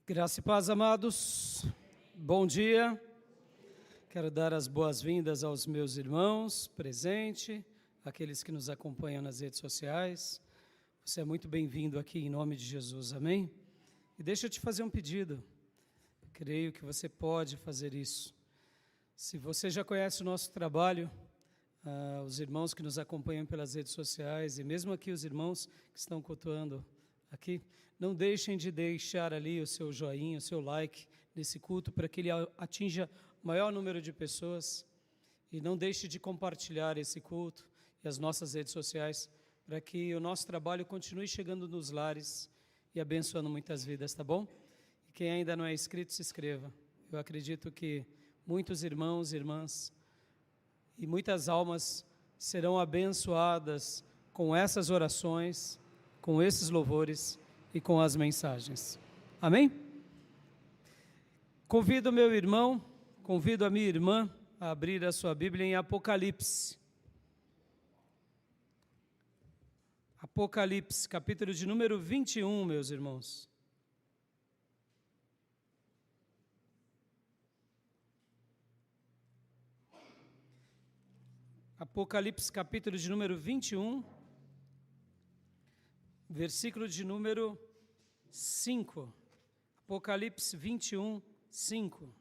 Graça e paz, amados. Bom dia. Quero dar as boas-vindas aos meus irmãos presentes, aqueles que nos acompanham nas redes sociais. Você é muito bem-vindo aqui em nome de Jesus, amém? E deixa eu te fazer um pedido. Eu creio que você pode fazer isso. Se você já conhece o nosso trabalho, os irmãos que nos acompanham pelas redes sociais e mesmo aqui os irmãos que estão cultuando aqui, não deixem de deixar ali o seu joinha, o seu like nesse culto para que ele atinja o maior número de pessoas, e não deixe de compartilhar esse culto e as nossas redes sociais para que o nosso trabalho continue chegando nos lares e abençoando muitas vidas, tá bom? E quem ainda não é inscrito, se inscreva. Eu acredito que muitos irmãos e irmãs e muitas almas serão abençoadas com essas orações, com esses louvores e com as mensagens. Amém? Convido o meu irmão, convido a minha irmã a abrir a sua Bíblia em Apocalipse. Apocalipse, capítulo de número 21, meus irmãos. Apocalipse, capítulo de número 21, versículo de número 5. Apocalipse 21, 5.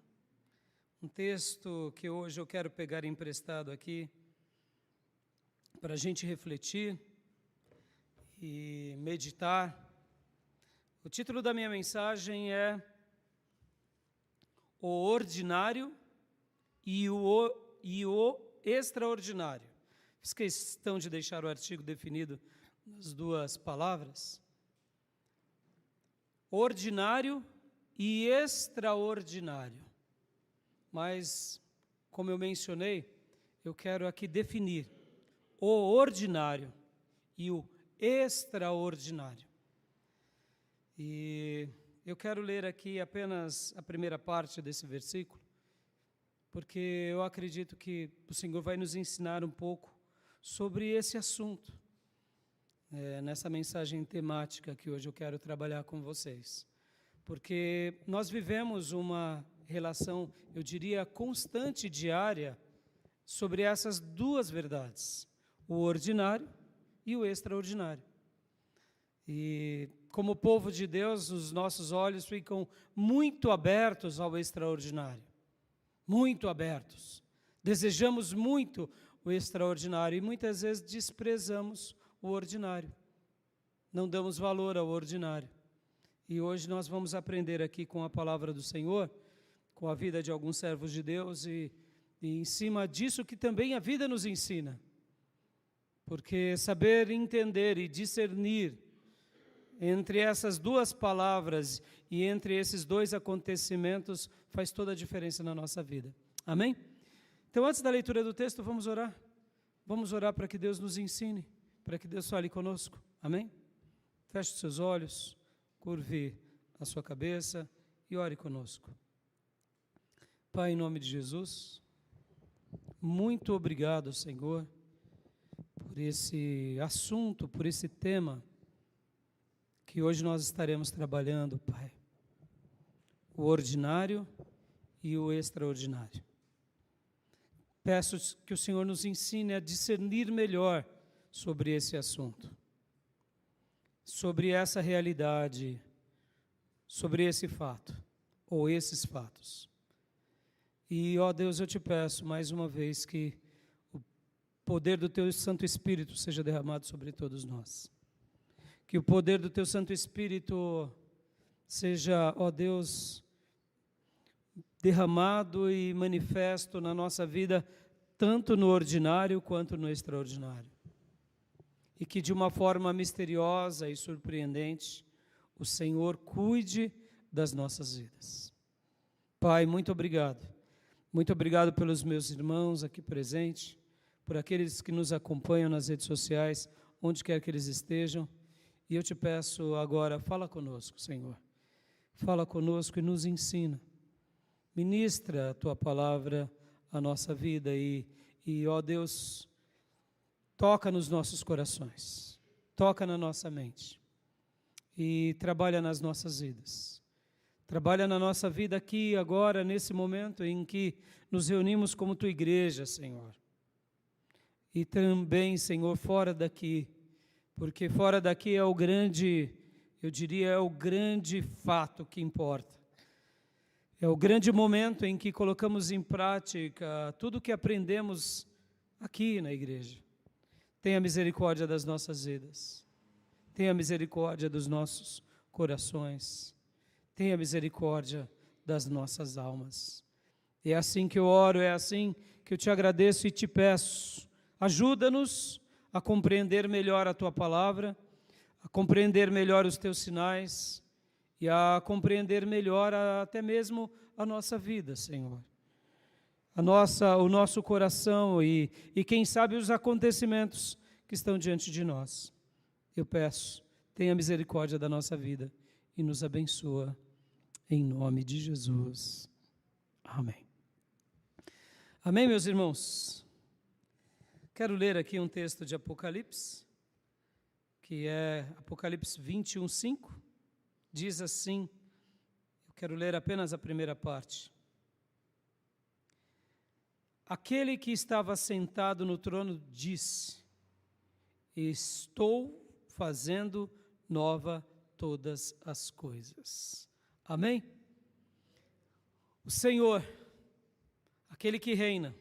Um texto que hoje eu quero pegar emprestado aqui para a gente refletir e meditar. O título da minha mensagem é O Ordinário e o Extraordinário. Fiz questão de deixar o artigo definido nas duas palavras. Ordinário e extraordinário. Mas, como eu mencionei, eu quero aqui definir o ordinário e o extraordinário. E eu quero ler aqui apenas a primeira parte desse versículo, porque eu acredito que o Senhor vai nos ensinar um pouco sobre esse assunto, nessa mensagem temática que hoje eu quero trabalhar com vocês. Porque nós vivemos uma relação, eu diria, constante, diária, sobre essas duas verdades, o ordinário e o extraordinário. E como povo de Deus, os nossos olhos ficam muito abertos ao extraordinário. Muito abertos. Desejamos muito o extraordinário e muitas vezes desprezamos o ordinário. Não damos valor ao ordinário. E hoje nós vamos aprender aqui com a palavra do Senhor, com a vida de alguns servos de Deus e em cima disso que também a vida nos ensina. Porque saber entender e discernir entre essas duas palavras e entre esses dois acontecimentos faz toda a diferença na nossa vida. Amém? Então, antes da leitura do texto, vamos orar. Vamos orar para que Deus nos ensine, para que Deus fale conosco. Amém? Feche os seus olhos, curve a sua cabeça e ore conosco. Pai, em nome de Jesus, muito obrigado, Senhor, por esse assunto, por esse tema que hoje nós estaremos trabalhando, Pai. O ordinário e o extraordinário. Peço que o Senhor nos ensine a discernir melhor sobre esse assunto, sobre essa realidade, sobre esse fato, ou esses fatos. E, ó Deus, eu te peço mais uma vez que o poder do Teu Santo Espírito seja derramado sobre todos nós. Que o poder do Teu Santo Espírito seja, ó Deus, derramado e manifesto na nossa vida, tanto no ordinário quanto no extraordinário. E que de uma forma misteriosa e surpreendente, o Senhor cuide das nossas vidas. Pai, muito obrigado. Muito obrigado pelos meus irmãos aqui presentes, por aqueles que nos acompanham nas redes sociais, onde quer que eles estejam. E eu te peço agora, fala conosco, Senhor. Fala conosco e nos ensina. Ministra a Tua palavra à nossa vida e ó Deus, toca nos nossos corações, toca na nossa mente e trabalha nas nossas vidas. Trabalha na nossa vida aqui, agora, nesse momento em que nos reunimos como tua igreja, Senhor. E também, Senhor, fora daqui, porque fora daqui é o grande, eu diria, é o grande fato que importa. É o grande momento em que colocamos em prática tudo o que aprendemos aqui na igreja. Tenha misericórdia das nossas vidas. Tenha misericórdia dos nossos corações. Tenha misericórdia das nossas almas. É assim que eu oro, é assim que eu te agradeço e te peço. Ajuda-nos a compreender melhor a tua palavra, a compreender melhor os teus sinais e a compreender melhor até mesmo a nossa vida, Senhor. O nosso coração e quem sabe os acontecimentos que estão diante de nós. Eu peço, tenha misericórdia da nossa vida e nos abençoa, em nome de Jesus. Amém. Amém, meus irmãos? Quero ler aqui um texto de Apocalipse, que é Apocalipse 21:5. Diz assim, eu quero ler apenas a primeira parte. Aquele que estava sentado no trono disse: estou fazendo nova todas as coisas. Amém? O Senhor, aquele que reina,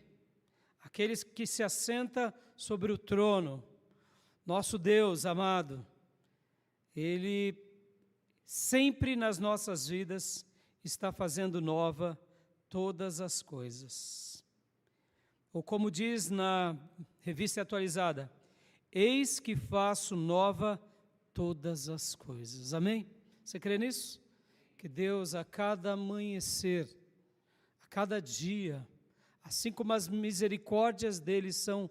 aquele que se assenta sobre o trono, nosso Deus amado, Ele sempre nas nossas vidas está fazendo nova todas as coisas. Ou como diz na revista atualizada, eis que faço nova todas as coisas. Amém? Você crê nisso? Que Deus a cada amanhecer, a cada dia, assim como as misericórdias dele são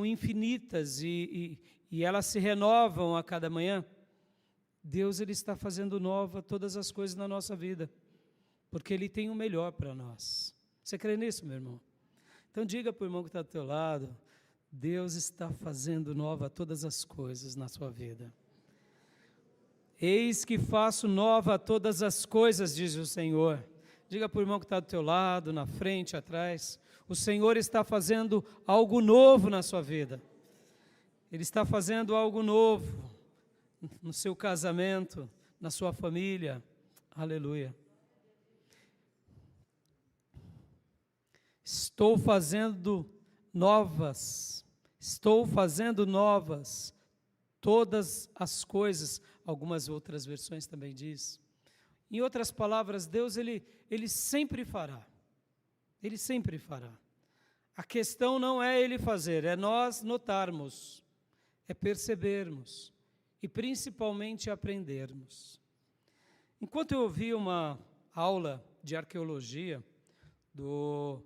infinitas e elas se renovam a cada manhã, Deus ele está fazendo nova todas as coisas na nossa vida, porque Ele tem o melhor para nós. Você crê nisso, meu irmão? Então diga para o irmão que está do teu lado, Deus está fazendo nova todas as coisas na sua vida. Eis que faço nova todas as coisas, diz o Senhor. Diga para o irmão que está do teu lado, na frente, atrás, o Senhor está fazendo algo novo na sua vida. Ele está fazendo algo novo no seu casamento, na sua família. Aleluia. Estou fazendo novas todas as coisas. Algumas outras versões também diz. Em outras palavras, Deus ele sempre fará. Ele sempre fará. A questão não é Ele fazer, é nós notarmos, é percebermos e principalmente aprendermos. Enquanto eu ouvi uma aula de arqueologia do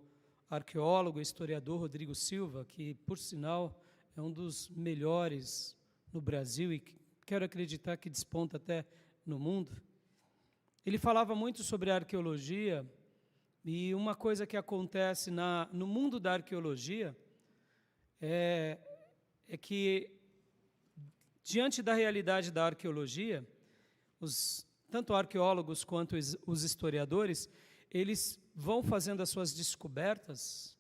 arqueólogo e historiador Rodrigo Silva, que, por sinal, é um dos melhores no Brasil e quero acreditar que desponta até no mundo. Ele falava muito sobre a arqueologia e uma coisa que acontece no mundo da arqueologia é que, diante da realidade da arqueologia, tanto arqueólogos quanto os historiadores, eles vão fazendo as suas descobertas,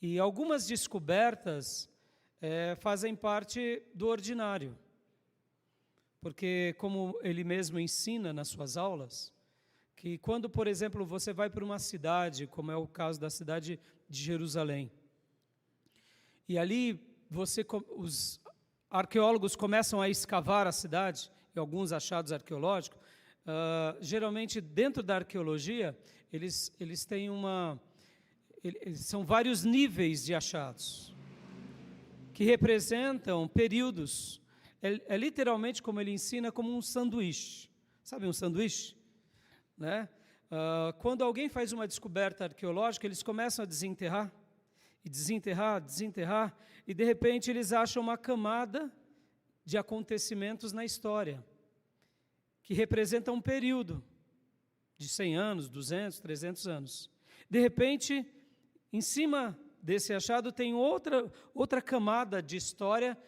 e algumas descobertas fazem parte do ordinário, porque como ele mesmo ensina nas suas aulas, que quando, por exemplo, você vai para uma cidade, como é o caso da cidade de Jerusalém, e ali os arqueólogos começam a escavar a cidade, e alguns achados arqueológicos, geralmente dentro da arqueologia, eles têm são vários níveis de achados, que representam períodos. É literalmente, como ele ensina, como um sanduíche. Sabe um sanduíche? Né? Quando alguém faz uma descoberta arqueológica, eles começam a desenterrar, e de repente eles acham uma camada de acontecimentos na história, que representa um período de 100 anos, 200, 300 anos. De repente, em cima desse achado tem outra camada de história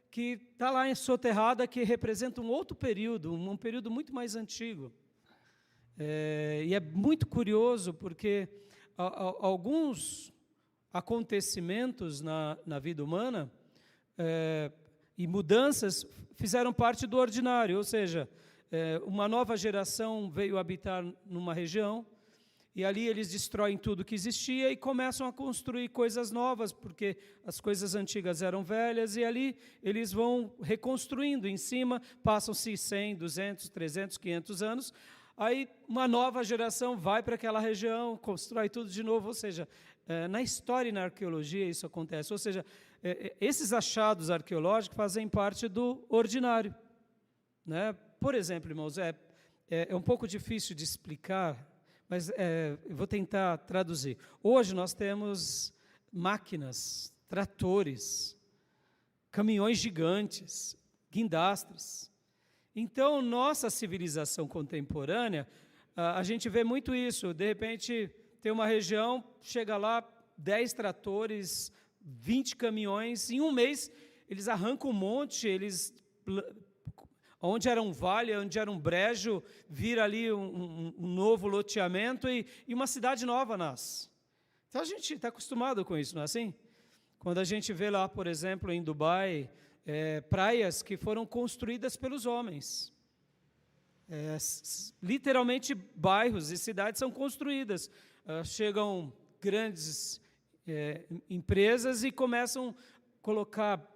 que está lá soterrada, que representa um outro período, um período muito mais antigo. E é muito curioso porque alguns acontecimentos na vida humana e mudanças fizeram parte do ordinário, ou seja, uma nova geração veio habitar numa região, e ali eles destroem tudo que existia e começam a construir coisas novas, porque as coisas antigas eram velhas, e ali eles vão reconstruindo em cima, passam-se 100, 200, 300, 500 anos, aí uma nova geração vai para aquela região, constrói tudo de novo, ou seja, na história e na arqueologia isso acontece, ou seja, esses achados arqueológicos fazem parte do ordinário, né? Por exemplo, irmãos, é um pouco difícil de explicar, mas eu vou tentar traduzir. Hoje nós temos máquinas, tratores, caminhões gigantes, guindastres. Então, nossa civilização contemporânea, a gente vê muito isso. De repente, tem uma região, chega lá, 10 tratores, 20 caminhões, em um mês eles arrancam um monte, onde era um vale, onde era um brejo, vira ali um novo loteamento e uma cidade nova nasce. Então a gente está acostumado com isso, não é assim? Quando a gente vê lá, por exemplo, em Dubai, praias que foram construídas pelos homens. Literalmente bairros e cidades são construídas. Chegam grandes empresas e começam a colocar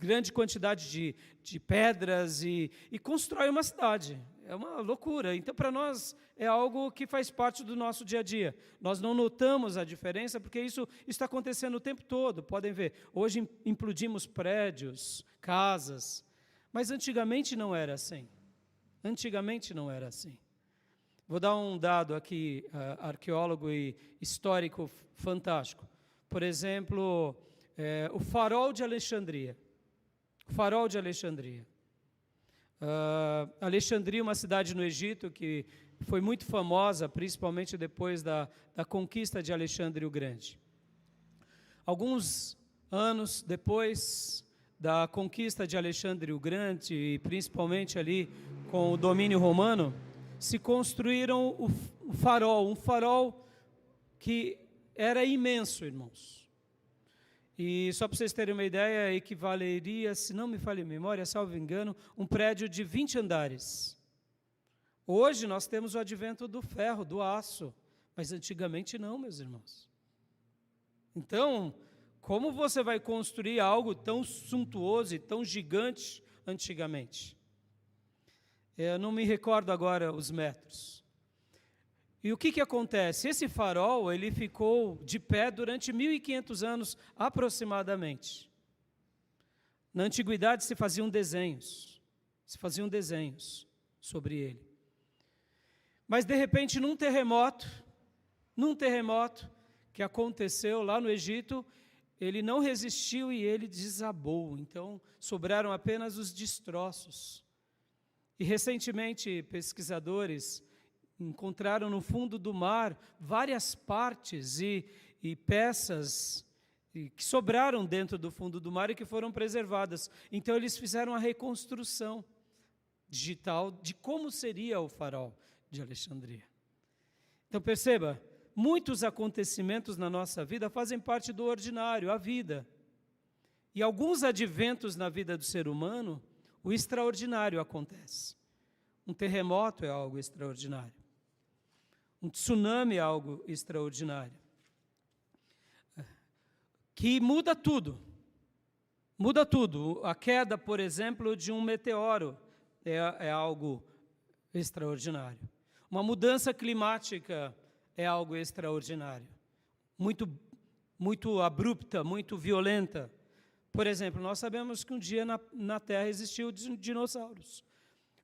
grande quantidade de pedras e constrói uma cidade. É uma loucura. Então, para nós, é algo que faz parte do nosso dia a dia. Nós não notamos a diferença, porque isso está acontecendo o tempo todo. Podem ver, hoje implodimos prédios, casas, mas antigamente não era assim. Antigamente não era assim. Vou dar um dado aqui, arqueólogo e histórico fantástico. Por exemplo, o Farol de Alexandria. O Farol de Alexandria. Alexandria, uma cidade no Egito que foi muito famosa, principalmente depois da conquista de Alexandre o Grande. Alguns anos depois da conquista de Alexandre o Grande, e principalmente ali com o domínio romano, se construíram o farol, um farol que era imenso, irmãos. E só para vocês terem uma ideia, equivaleria, se não me falha a memória, salvo engano, um prédio de 20 andares. Hoje nós temos o advento do ferro, do aço, mas antigamente não, meus irmãos. Então, como você vai construir algo tão suntuoso e tão gigante antigamente? Eu não me recordo agora os metros. E o que acontece? Esse farol, ele ficou de pé durante 1.500 anos, aproximadamente. Na antiguidade se faziam desenhos sobre ele. Mas, de repente, num terremoto que aconteceu lá no Egito, ele não resistiu e ele desabou. Então, sobraram apenas os destroços. E, recentemente, pesquisadores encontraram no fundo do mar várias partes e peças que sobraram dentro do fundo do mar e que foram preservadas. Então, eles fizeram a reconstrução digital de como seria o farol de Alexandria. Então, perceba, muitos acontecimentos na nossa vida fazem parte do ordinário, a vida. E alguns adventos na vida do ser humano, o extraordinário acontece. Um terremoto é algo extraordinário. Um tsunami é algo extraordinário. Que muda tudo. Muda tudo. A queda, por exemplo, de um meteoro é algo extraordinário. Uma mudança climática é algo extraordinário. Muito abrupta, muito violenta. Por exemplo, nós sabemos que um dia na Terra existiu dinossauros.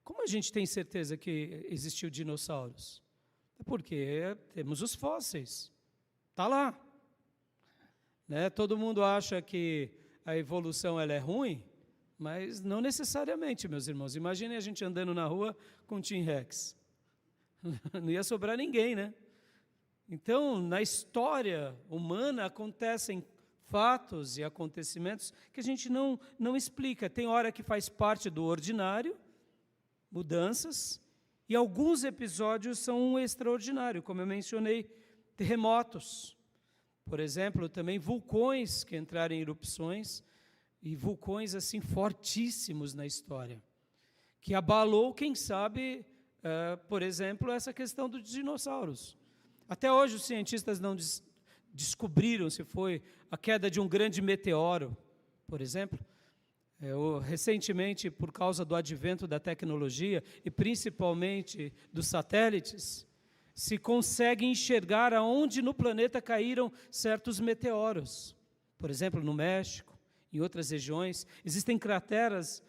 Como a gente tem certeza que existiu dinossauros? É porque temos os fósseis. Está lá. Né? Todo mundo acha que a evolução ela é ruim, mas não necessariamente, meus irmãos. Imaginem a gente andando na rua com um T-Rex. Não ia sobrar ninguém, né? Então, na história humana acontecem fatos e acontecimentos que a gente não explica. Tem hora que faz parte do ordinário, mudanças, E alguns episódios são extraordinários, como eu mencionei, terremotos. Por exemplo, também vulcões que entraram em erupções, e vulcões assim fortíssimos na história, que abalou, quem sabe, por exemplo, essa questão dos dinossauros. Até hoje os cientistas não descobriram se foi a queda de um grande meteoro, por exemplo. Recentemente, por causa do advento da tecnologia, e principalmente dos satélites, se consegue enxergar aonde no planeta caíram certos meteoros. Por exemplo, no México, em outras regiões, existem crateras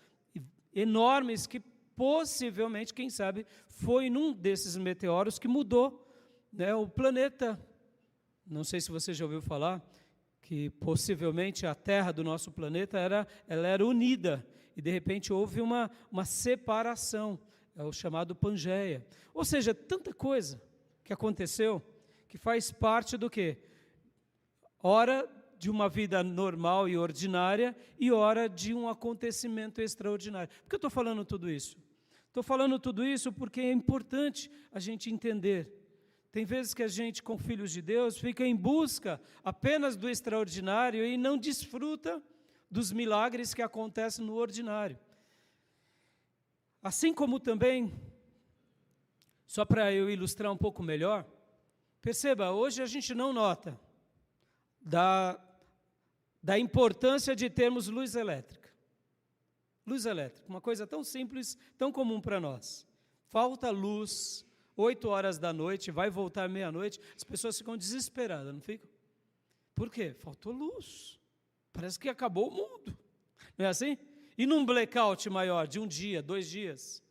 enormes que possivelmente, quem sabe, foi num desses meteoros que mudou, né, o planeta. Não sei se você já ouviu falar que possivelmente a Terra do nosso planeta ela era unida, e de repente houve uma separação, é o chamado Pangeia. Ou seja, tanta coisa que aconteceu, que faz parte do quê? Hora de uma vida normal e ordinária e hora de um acontecimento extraordinário. Por que eu estou falando tudo isso? Estou falando tudo isso porque é importante a gente entender. Tem vezes que a gente, com filhos de Deus, fica em busca apenas do extraordinário e não desfruta dos milagres que acontecem no ordinário. Assim como também, só para eu ilustrar um pouco melhor, perceba, hoje a gente não nota da importância de termos luz elétrica. Luz elétrica, uma coisa tão simples, tão comum para nós. Falta luz, 8 horas da noite, vai voltar meia-noite, as pessoas ficam desesperadas, não ficam? Por quê? Faltou luz. Parece que acabou o mundo. Não é assim? E num blackout maior, de 1 dia, 2 dias?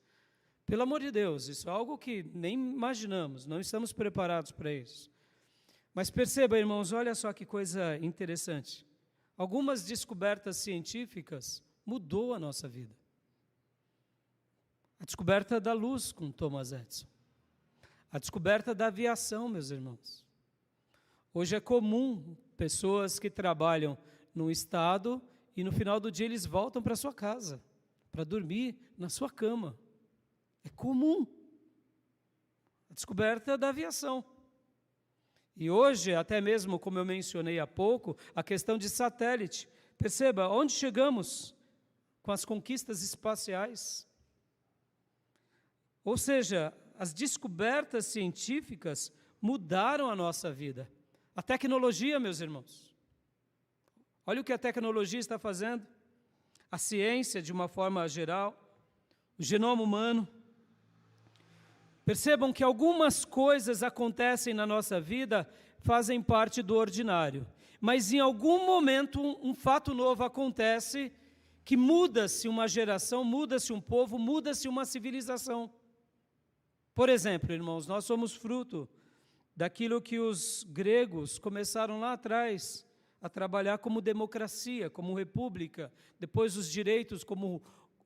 Pelo amor de Deus, isso é algo que nem imaginamos, não estamos preparados para isso. Mas perceba, irmãos, olha só que coisa interessante. Algumas descobertas científicas mudou a nossa vida. A descoberta da luz com Thomas Edison. A descoberta da aviação, meus irmãos. Hoje é comum pessoas que trabalham num estado e no final do dia eles voltam para sua casa, para dormir na sua cama. É comum. A descoberta da aviação. E hoje, até mesmo, como eu mencionei há pouco, a questão de satélite. Perceba, onde chegamos com as conquistas espaciais? Ou seja, as descobertas científicas mudaram a nossa vida. A tecnologia, meus irmãos. Olha o que a tecnologia está fazendo. A ciência, de uma forma geral, o genoma humano. Percebam que algumas coisas acontecem na nossa vida, fazem parte do ordinário. Mas em algum momento um fato novo acontece que muda-se uma geração, muda-se um povo, muda-se uma civilização. Por exemplo, irmãos, nós somos fruto daquilo que os gregos começaram lá atrás a trabalhar como democracia, como república, depois os direitos, como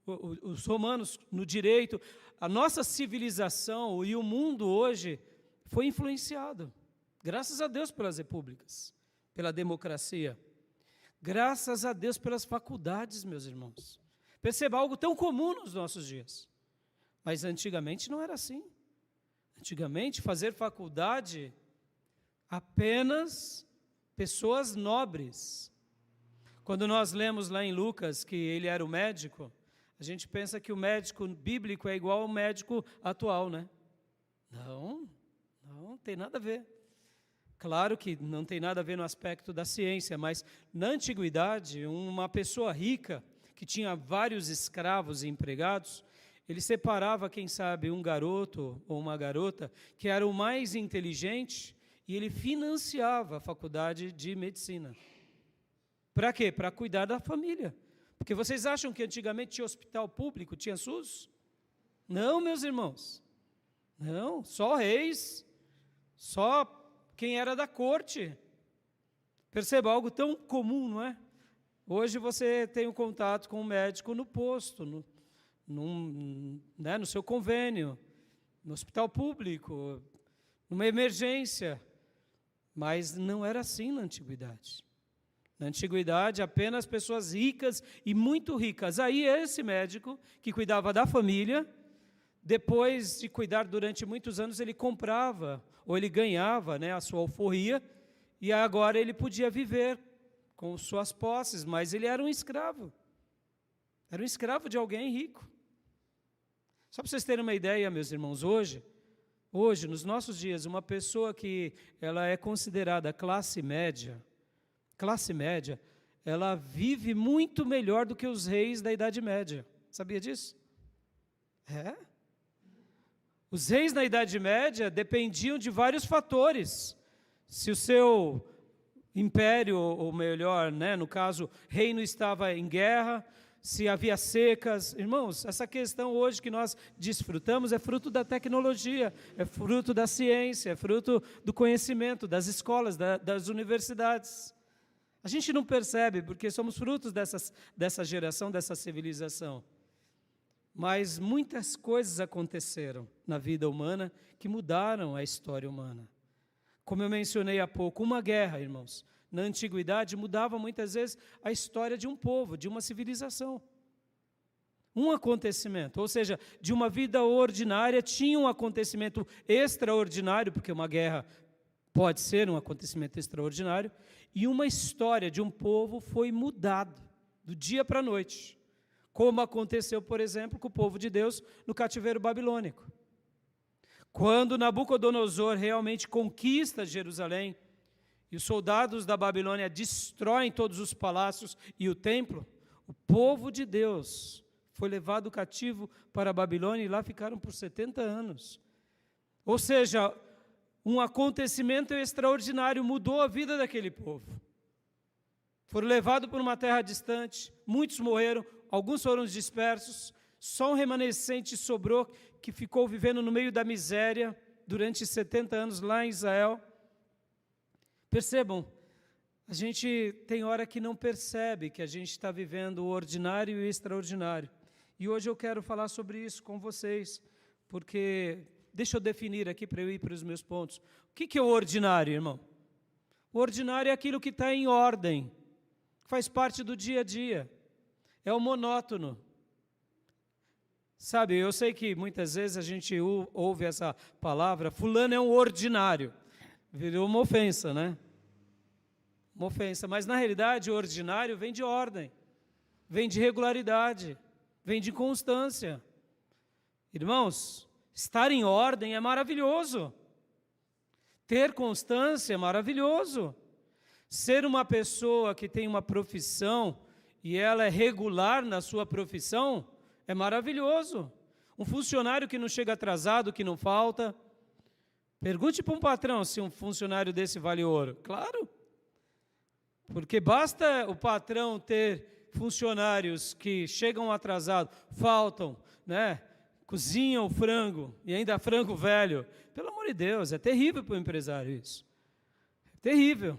os romanos no direito. A nossa civilização e o mundo hoje foi influenciado, graças a Deus pelas repúblicas, pela democracia, graças a Deus pelas faculdades, meus irmãos. Perceba, algo tão comum nos nossos dias, mas antigamente não era assim. Antigamente, fazer faculdade, apenas pessoas nobres. Quando nós lemos lá em Lucas que ele era o médico, a gente pensa que o médico bíblico é igual ao médico atual, né? Não tem nada a ver. Claro que não tem nada a ver no aspecto da ciência, mas na antiguidade, uma pessoa rica, que tinha vários escravos e empregados, ele separava, quem sabe, um garoto ou uma garota que era o mais inteligente e ele financiava a faculdade de medicina. Para quê? Para cuidar da família. Porque vocês acham que antigamente tinha hospital público, tinha SUS? Não, meus irmãos. Não, só reis, só quem era da corte. Perceba, algo tão comum, não é? Hoje você tem um contato com um médico no posto, no seu convênio, no hospital público, numa emergência. Mas não era assim na antiguidade. Na antiguidade, apenas pessoas ricas e muito ricas. Aí esse médico, que cuidava da família, depois de cuidar durante muitos anos, ele comprava, ou ele ganhava, né, a sua alforria, e agora ele podia viver com suas posses, mas ele era um escravo. Era um escravo de alguém rico. Só para vocês terem uma ideia, meus irmãos, hoje, nos nossos dias, uma pessoa que ela é considerada classe média, ela vive muito melhor do que os reis da Idade Média. Sabia disso? Os reis na Idade Média dependiam de vários fatores. Se o seu império, ou melhor, né, no caso, reino estava em guerra, se havia secas. Irmãos, essa questão hoje que nós desfrutamos é fruto da tecnologia, é fruto da ciência, é fruto do conhecimento, das escolas, das universidades. A gente não percebe, porque somos frutos dessa geração, dessa civilização. Mas muitas coisas aconteceram na vida humana que mudaram a história humana. Como eu mencionei há pouco, uma guerra, irmãos, na antiguidade mudava muitas vezes a história de um povo, de uma civilização. Um acontecimento, ou seja, de uma vida ordinária tinha um acontecimento extraordinário, porque uma guerra pode ser um acontecimento extraordinário, e uma história de um povo foi mudada do dia para a noite, como aconteceu, por exemplo, com o povo de Deus no cativeiro babilônico. Quando Nabucodonosor realmente conquista Jerusalém, e os soldados da Babilônia destroem todos os palácios e o templo, o povo de Deus foi levado cativo para a Babilônia e lá ficaram por 70 anos. Ou seja, um acontecimento extraordinário mudou a vida daquele povo. Foram levados para uma terra distante, muitos morreram, alguns foram dispersos, só um remanescente sobrou que ficou vivendo no meio da miséria durante 70 anos lá em Israel. Percebam, a gente tem hora que não percebe que a gente está vivendo o ordinário e o extraordinário. E hoje eu quero falar sobre isso com vocês, porque deixa eu definir aqui para eu ir para os meus pontos. O que é o ordinário, irmão? O ordinário é aquilo que está em ordem, faz parte do dia a dia, é o monótono. Sabe, eu sei que muitas vezes a gente ouve essa palavra, fulano é um ordinário, virou uma ofensa, né? Uma ofensa, mas na realidade o ordinário vem de ordem, vem de regularidade, vem de constância. Irmãos, estar em ordem é maravilhoso, ter constância é maravilhoso, ser uma pessoa que tem uma profissão e ela é regular na sua profissão é maravilhoso. Um funcionário que não chega atrasado, que não falta. Pergunte para um patrão se um funcionário desse vale ouro. Claro, porque basta o patrão ter funcionários que chegam atrasados, faltam, né? Cozinham o frango, e ainda frango velho. Pelo amor de Deus, é terrível para o empresário isso. É terrível.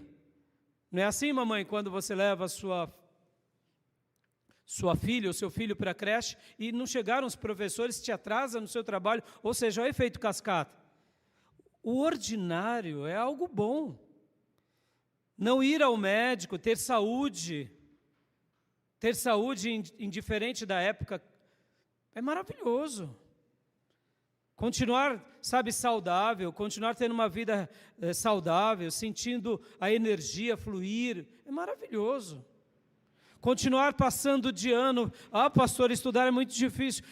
Não é assim, mamãe, quando você leva a sua filha ou seu filho para a creche e não chegaram os professores, te atrasa no seu trabalho, ou seja, o efeito cascata. O ordinário é algo bom. Não ir ao médico, ter saúde indiferente da época, é maravilhoso. Continuar, sabe, saudável, continuar tendo uma vida saudável, sentindo a energia fluir, é maravilhoso. Continuar passando de ano, pastor, estudar é muito difícil,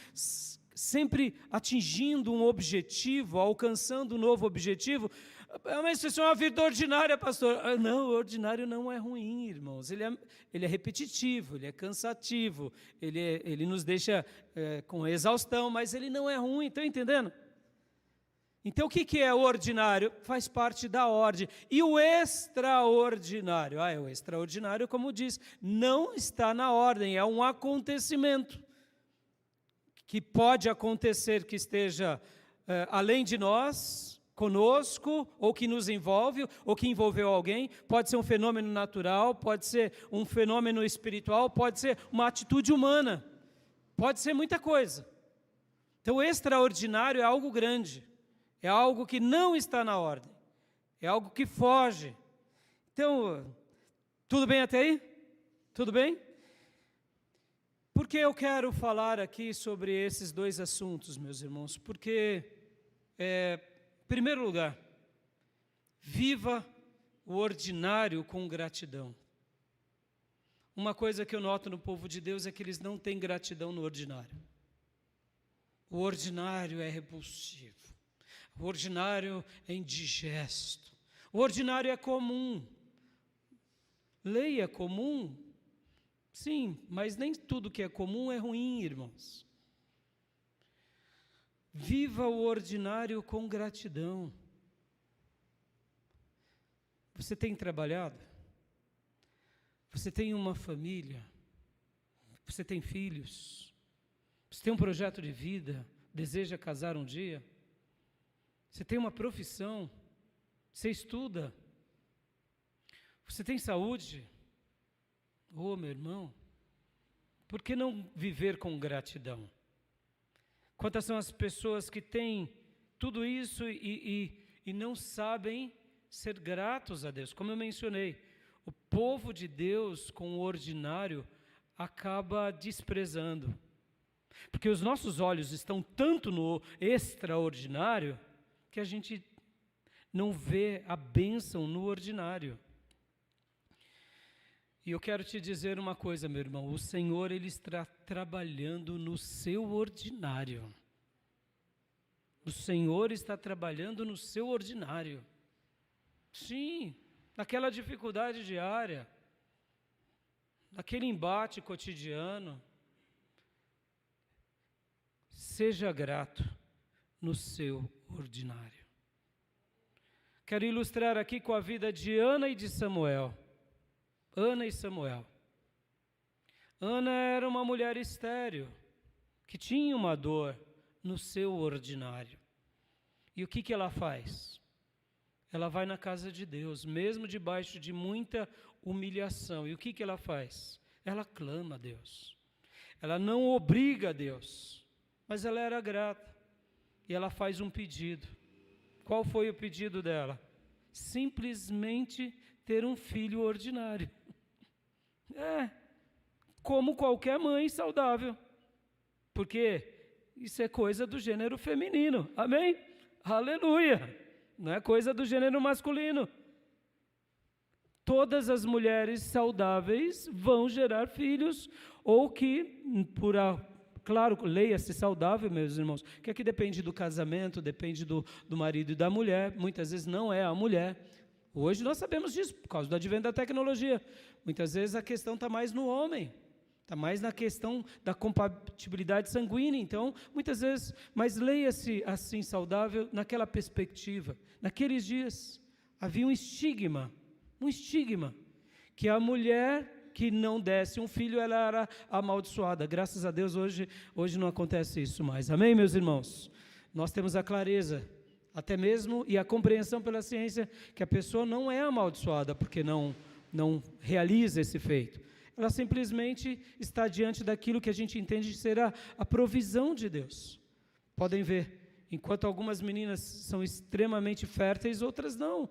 sempre atingindo um objetivo, alcançando um novo objetivo. Mas isso é uma vida ordinária, pastor. Não, o ordinário não é ruim, irmãos. Ele é repetitivo, ele é cansativo, ele nos deixa com exaustão, mas ele não é ruim, estão entendendo? Então, o que é o ordinário? Faz parte da ordem. E o extraordinário? O extraordinário, como diz, não está na ordem, é um acontecimento que pode acontecer que esteja além de nós, conosco, ou que nos envolve, ou que envolveu alguém. Pode ser um fenômeno natural, pode ser um fenômeno espiritual, pode ser uma atitude humana, pode ser muita coisa. Então, o extraordinário é algo grande. É algo que não está na ordem. É algo que foge. Então, tudo bem até aí? Tudo bem? Por que eu quero falar aqui sobre esses dois assuntos, meus irmãos? Porque, em primeiro lugar, viva o ordinário com gratidão. Uma coisa que eu noto no povo de Deus é que eles não têm gratidão no ordinário. O ordinário é repulsivo. O ordinário é indigesto. O ordinário é comum. Lei é comum? Sim, mas nem tudo que é comum é ruim, irmãos. Viva o ordinário com gratidão. Você tem trabalhado? Você tem uma família? Você tem filhos? Você tem um projeto de vida? Deseja casar um dia? Você tem uma profissão? Você estuda? Você tem saúde? Oh, meu irmão, por que não viver com gratidão? Quantas são as pessoas que têm tudo isso e não sabem ser gratos a Deus? Como eu mencionei, o povo de Deus com o ordinário acaba desprezando. Porque os nossos olhos estão tanto no extraordinário que a gente não vê a bênção no ordinário. E eu quero te dizer uma coisa, meu irmão, o Senhor, Ele está trabalhando no seu ordinário. O Senhor está trabalhando no seu ordinário. Sim, naquela dificuldade diária, naquele embate cotidiano. Seja grato no seu ordinário. Quero ilustrar aqui com a vida de Ana e de Samuel. Ana e Samuel. Ana era uma mulher estéril, que tinha uma dor no seu ordinário. E o que ela faz? Ela vai na casa de Deus, mesmo debaixo de muita humilhação. E o que ela faz? Ela clama a Deus. Ela não obriga a Deus, mas ela era grata. E ela faz um pedido. Qual foi o pedido dela? Simplesmente ter um filho ordinário. Como qualquer mãe saudável. Porque isso é coisa do gênero feminino. Amém? Aleluia! Não é coisa do gênero masculino. Todas as mulheres saudáveis vão gerar filhos, ou que, claro, leia-se saudável, meus irmãos, que aqui depende do casamento, depende do marido e da mulher, muitas vezes não é a mulher. Hoje nós sabemos disso, por causa do advento da tecnologia. Muitas vezes a questão está mais no homem, está mais na questão da compatibilidade sanguínea. Então, muitas vezes, mas leia-se assim saudável naquela perspectiva. Naqueles dias havia um estigma, que a mulher que não desse um filho, ela era amaldiçoada. Graças a Deus, hoje não acontece isso mais. Amém, meus irmãos? Nós temos a clareza, até mesmo, e a compreensão pela ciência, que a pessoa não é amaldiçoada porque não realiza esse feito. Ela simplesmente está diante daquilo que a gente entende ser a provisão de Deus. Podem ver, enquanto algumas meninas são extremamente férteis, outras não.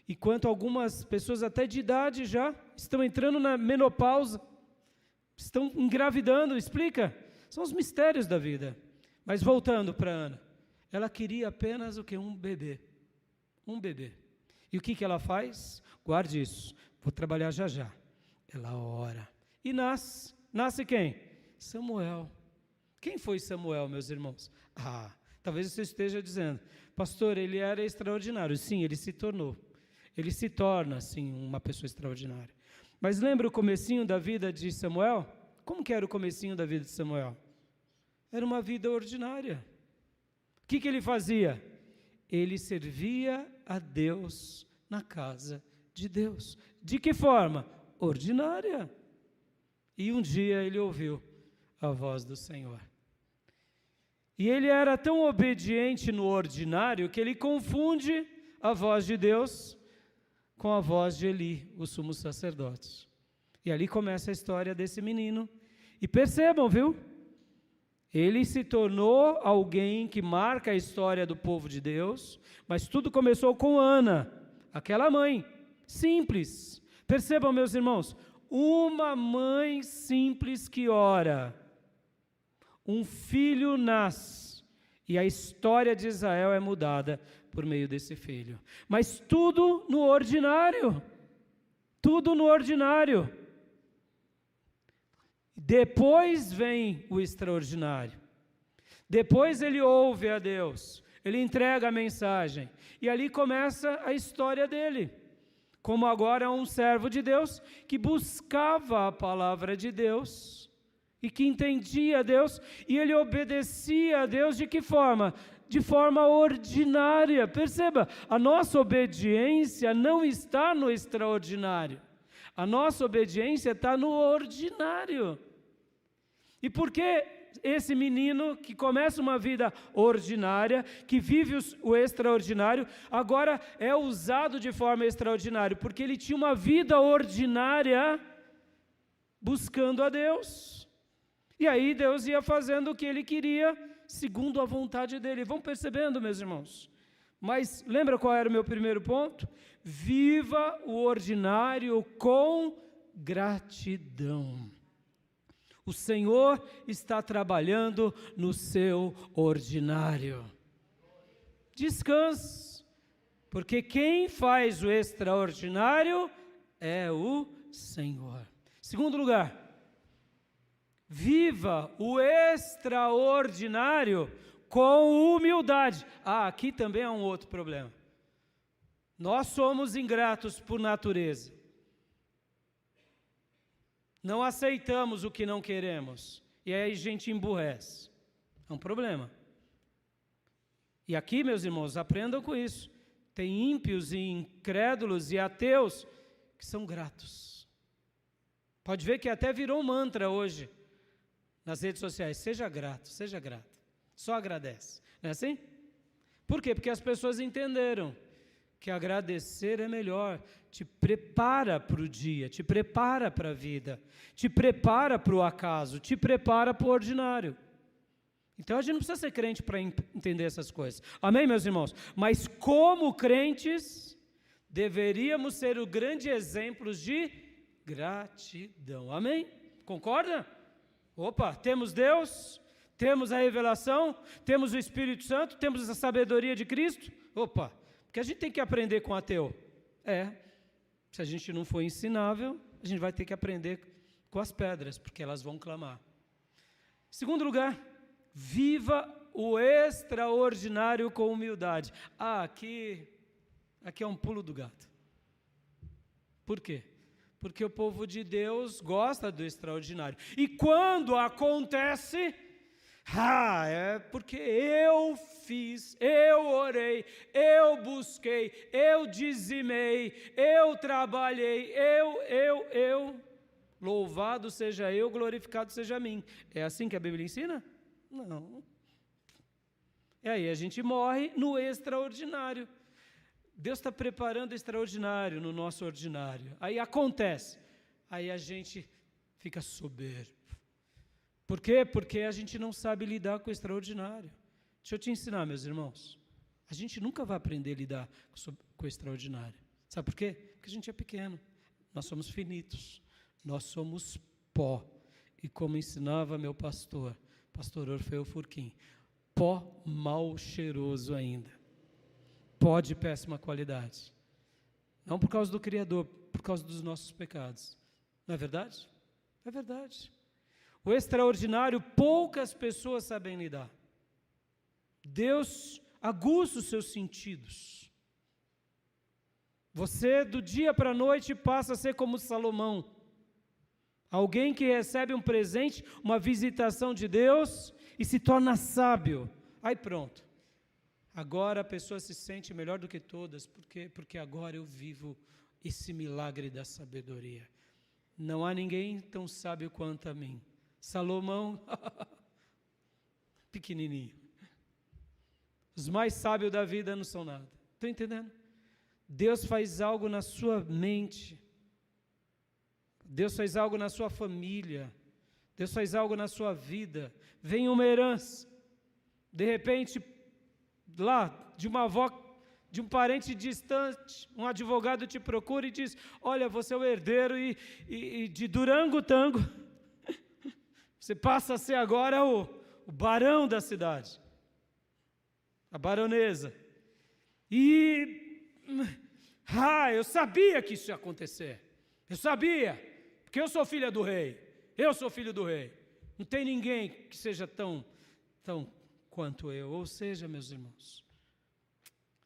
Enquanto algumas pessoas até de idade já estão entrando na menopausa, estão engravidando, explica? São os mistérios da vida. Mas voltando para Ana, ela queria apenas o quê? Um bebê. Um bebê. E o que ela faz? Guarde isso, vou trabalhar já já. Ela ora. E nasce quem? Samuel. Quem foi Samuel, meus irmãos? Talvez você esteja dizendo, pastor, ele era extraordinário. Sim, ele se tornou. Ele se torna, sim, uma pessoa extraordinária. Mas lembra o comecinho da vida de Samuel? Como que era o comecinho da vida de Samuel? Era uma vida ordinária. O que ele fazia? Ele servia a Deus na casa de Deus. De que forma? Ordinária. E um dia ele ouviu a voz do Senhor. E ele era tão obediente no ordinário que ele confunde a voz de Deus com a voz de Eli, o sumo sacerdote. E ali começa a história desse menino. E percebam, viu? Ele se tornou alguém que marca a história do povo de Deus, mas tudo começou com Ana, aquela mãe, simples. Percebam, meus irmãos, uma mãe simples que ora, um filho nasce, e a história de Israel é mudada por meio desse filho. Mas tudo no ordinário. Tudo no ordinário. Depois vem o extraordinário. Depois ele ouve a Deus, ele entrega a mensagem, e ali começa a história dele, como agora um servo de Deus, que buscava a palavra de Deus, e que entendia Deus, e ele obedecia a Deus de que forma? De forma ordinária. Perceba, a nossa obediência não está no extraordinário, a nossa obediência está no ordinário. E por que esse menino que começa uma vida ordinária, que vive o extraordinário, agora é usado de forma extraordinária? Porque ele tinha uma vida ordinária buscando a Deus. E aí Deus ia fazendo o que ele queria, segundo a vontade dele. Vão percebendo, meus irmãos? Mas lembra qual era o meu primeiro ponto? Viva o ordinário com gratidão. O Senhor está trabalhando no seu ordinário. Descanse, porque quem faz o extraordinário é o Senhor. Segundo lugar, viva o extraordinário com humildade. Aqui também há um outro problema. Nós somos ingratos por natureza. Não aceitamos o que não queremos. E aí a gente emburrece. É um problema. E aqui, meus irmãos, aprendam com isso. Tem ímpios e incrédulos e ateus que são gratos. Pode ver que até virou um mantra hoje nas redes sociais. Seja grato, seja grato. Só agradece. Não é assim? Por quê? Porque as pessoas entenderam que agradecer é melhor, te prepara para o dia, te prepara para a vida, te prepara para o acaso, te prepara para o ordinário. Então a gente não precisa ser crente para entender essas coisas. Amém, meus irmãos? Mas como crentes, deveríamos ser o grande exemplo de gratidão. Amém? Concorda? Opa, temos Deus, temos a revelação, temos o Espírito Santo, temos a sabedoria de Cristo. Opa, porque a gente tem que aprender com o ateu. Se a gente não for ensinável, a gente vai ter que aprender com as pedras, porque elas vão clamar. Segundo lugar, viva o extraordinário com humildade. Aqui é um pulo do gato. Por quê? Porque o povo de Deus gosta do extraordinário. E quando acontece, é porque eu fiz, eu orei, eu busquei, eu dizimei, eu trabalhei, eu. Louvado seja eu, glorificado seja a mim. É assim que a Bíblia ensina? Não. E aí a gente morre no extraordinário. Deus está preparando o extraordinário no nosso ordinário. Aí acontece. Aí a gente fica soberbo. Por quê? Porque a gente não sabe lidar com o extraordinário. Deixa eu te ensinar, meus irmãos. A gente nunca vai aprender a lidar com o extraordinário. Sabe por quê? Porque a gente é pequeno. Nós somos finitos. Nós somos pó. E como ensinava meu pastor Orfeu Furquim, pó mal cheiroso ainda. Pó de péssima qualidade. Não por causa do Criador, por causa dos nossos pecados. Não é verdade? É verdade. O extraordinário, poucas pessoas sabem lidar. Deus aguça os seus sentidos. Você, do dia para a noite, passa a ser como Salomão. Alguém que recebe um presente, uma visitação de Deus e se torna sábio. Aí pronto. Agora a pessoa se sente melhor do que todas. Por quê? Porque agora eu vivo esse milagre da sabedoria. Não há ninguém tão sábio quanto a mim. Salomão, pequenininho. Os mais sábios da vida não são nada. Estão entendendo? Deus faz algo na sua mente. Deus faz algo na sua família. Deus faz algo na sua vida. Vem uma herança. De repente, lá, de uma avó de um parente distante, um advogado te procura e diz: olha, você é o herdeiro e de Durango Tango, você passa a ser agora o barão da cidade, a baronesa. Eu sabia que isso ia acontecer, eu sabia, porque eu sou filha do rei, eu sou filho do rei, não tem ninguém que seja tão quanto eu. Ou seja, meus irmãos,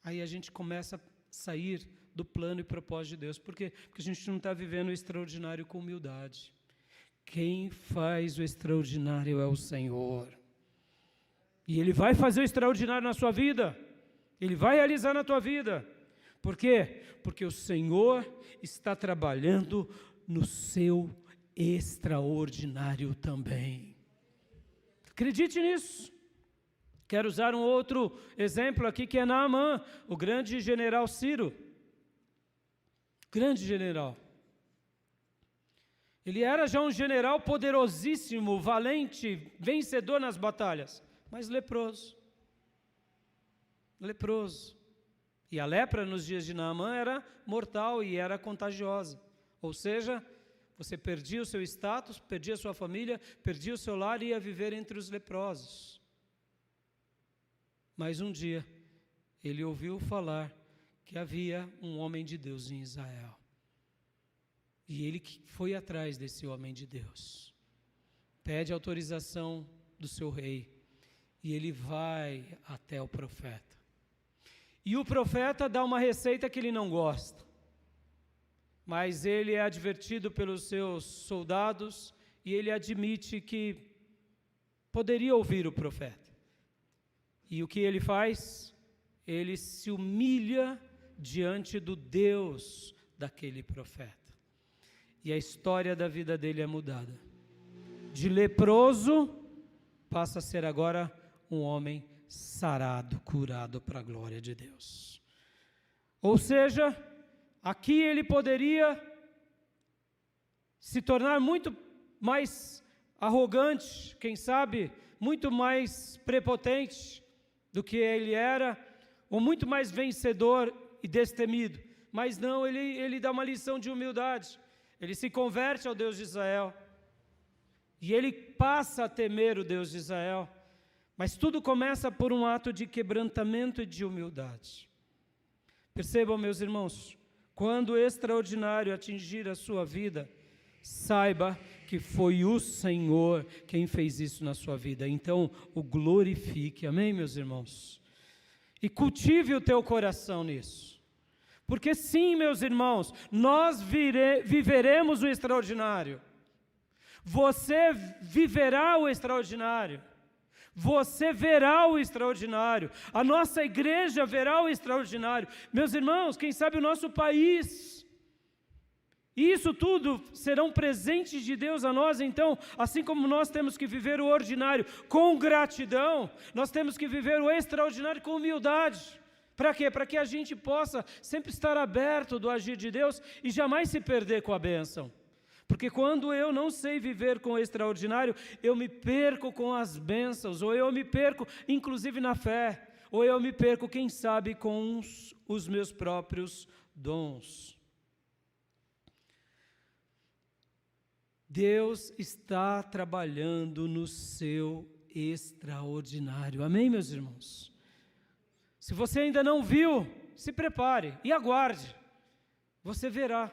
aí a gente começa a sair do plano e propósito de Deus. Por quê? Porque a gente não está vivendo o extraordinário com humildade. Quem faz o extraordinário é o Senhor. E Ele vai fazer o extraordinário na sua vida. Ele vai realizar na tua vida. Por quê? Porque o Senhor está trabalhando no seu extraordinário também. Acredite nisso. Quero usar um outro exemplo aqui, que é Naamã, o grande general Ciro. Grande general. Ele era já um general poderosíssimo, valente, vencedor nas batalhas, mas leproso. Leproso. E a lepra nos dias de Naamã era mortal e era contagiosa. Ou seja, você perdia o seu status, perdia a sua família, perdia o seu lar e ia viver entre os leprosos. Mas um dia, ele ouviu falar que havia um homem de Deus em Israel. E ele foi atrás desse homem de Deus. Pede autorização do seu rei. E ele vai até o profeta. E o profeta dá uma receita que ele não gosta. Mas ele é advertido pelos seus soldados e ele admite que poderia ouvir o profeta. E o que ele faz? Ele se humilha diante do Deus daquele profeta. E a história da vida dele é mudada. De leproso, passa a ser agora um homem sarado, curado para a glória de Deus. Ou seja, aqui ele poderia se tornar muito mais arrogante, quem sabe, muito mais prepotente do que ele era, ou muito mais vencedor e destemido. Mas não, ele dá uma lição de humildade. Ele se converte ao Deus de Israel. E ele passa a temer o Deus de Israel. Mas tudo começa por um ato de quebrantamento e de humildade. Percebam, meus irmãos, quando o extraordinário atingir a sua vida, saiba que foi o Senhor quem fez isso na sua vida. Então, o glorifique. Amém, meus irmãos? E cultive o teu coração nisso. Porque sim, meus irmãos, nós viveremos o extraordinário. Você viverá o extraordinário. Você verá o extraordinário. A nossa igreja verá o extraordinário. Meus irmãos, quem sabe o nosso país. E isso tudo serão presentes de Deus a nós. Então, assim como nós temos que viver o ordinário com gratidão, nós temos que viver o extraordinário com humildade. Para quê? Para que a gente possa sempre estar aberto do agir de Deus e jamais se perder com a bênção. Porque quando eu não sei viver com o extraordinário, eu me perco com as bênçãos, ou eu me perco inclusive na fé, ou eu me perco, quem sabe, com os meus próprios dons. Deus está trabalhando no seu extraordinário. Amém, meus irmãos? Se você ainda não viu, se prepare e aguarde. Você verá,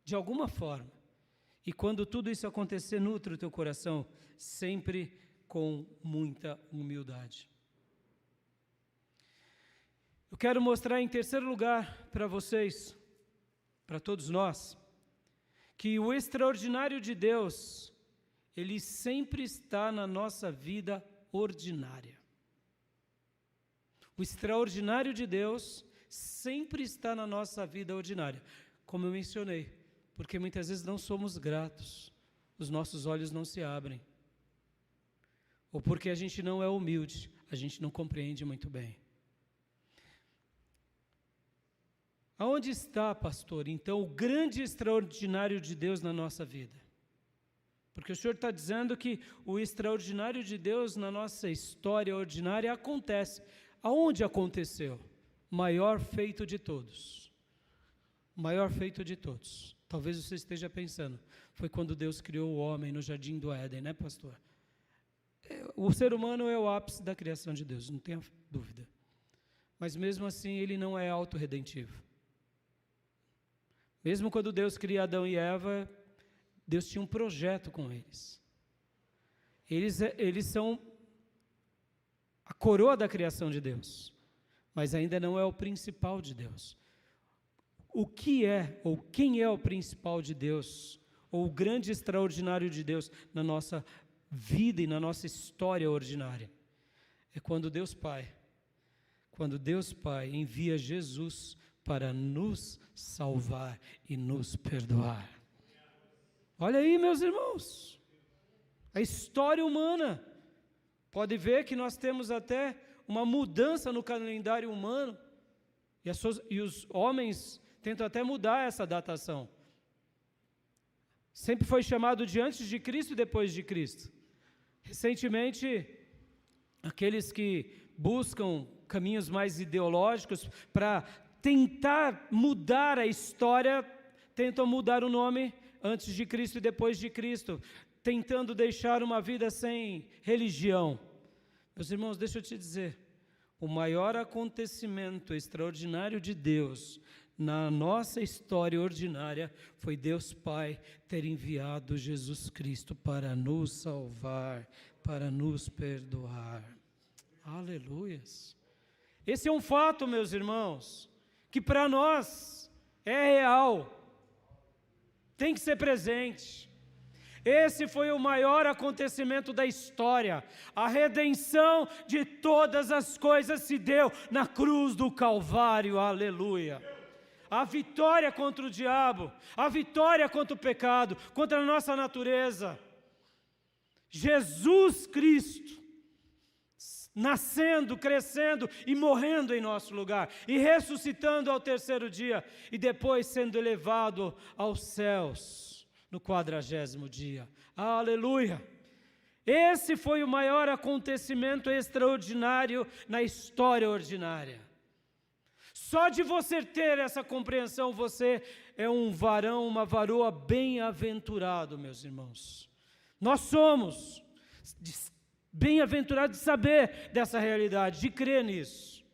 de alguma forma. E quando tudo isso acontecer, nutre o teu coração, sempre com muita humildade. Eu quero mostrar em terceiro lugar para vocês, para todos nós, que o extraordinário de Deus, ele sempre está na nossa vida ordinária. O extraordinário de Deus sempre está na nossa vida ordinária, como eu mencionei, porque muitas vezes não somos gratos, os nossos olhos não se abrem, ou porque a gente não é humilde, a gente não compreende muito bem. Aonde está, pastor, então, o grande extraordinário de Deus na nossa vida? Porque o Senhor está dizendo que o extraordinário de Deus na nossa história ordinária acontece. Aonde aconteceu? maior feito de todos. O maior feito de todos. Talvez você esteja pensando, foi quando Deus criou o homem no jardim do Éden, né, pastor? O ser humano é o ápice da criação de Deus, não tenha dúvida. Mas mesmo assim, ele não é autorredentivo. Mesmo quando Deus cria Adão e Eva, Deus tinha um projeto com eles. Eles são a coroa da criação de Deus, mas ainda não é o principal de Deus. O que é, ou quem é o principal de Deus, ou o grande extraordinário de Deus na nossa vida e na nossa história ordinária? É quando Deus Pai envia Jesus para nos salvar e nos perdoar. Olha aí, meus irmãos, a história humana. Pode ver que nós temos até uma mudança no calendário humano, e os homens tentam até mudar essa datação. Sempre foi chamado de antes de Cristo e depois de Cristo. Recentemente, aqueles que buscam caminhos mais ideológicos para tentar mudar a história, tentam mudar o nome antes de Cristo e depois de Cristo, tentando deixar uma vida sem religião. Meus irmãos, deixa eu te dizer, o maior acontecimento extraordinário de Deus na nossa história ordinária foi Deus Pai ter enviado Jesus Cristo para nos salvar, para nos perdoar. Aleluias! Esse é um fato, meus irmãos, que para nós é real, tem que ser presente. Esse foi o maior acontecimento da história. A redenção de todas as coisas se deu na cruz do Calvário, aleluia. A vitória contra o diabo, a vitória contra o pecado, contra a nossa natureza. Jesus Cristo, nascendo, crescendo e morrendo em nosso lugar, e ressuscitando ao terceiro dia, e depois sendo elevado aos céus, no 40º dia. Aleluia! Esse foi o maior acontecimento extraordinário na história ordinária. Só de você ter essa compreensão, você é um varão, uma varoa bem-aventurado, meus irmãos. Nós somos bem-aventurados de saber dessa realidade, de crer nisso.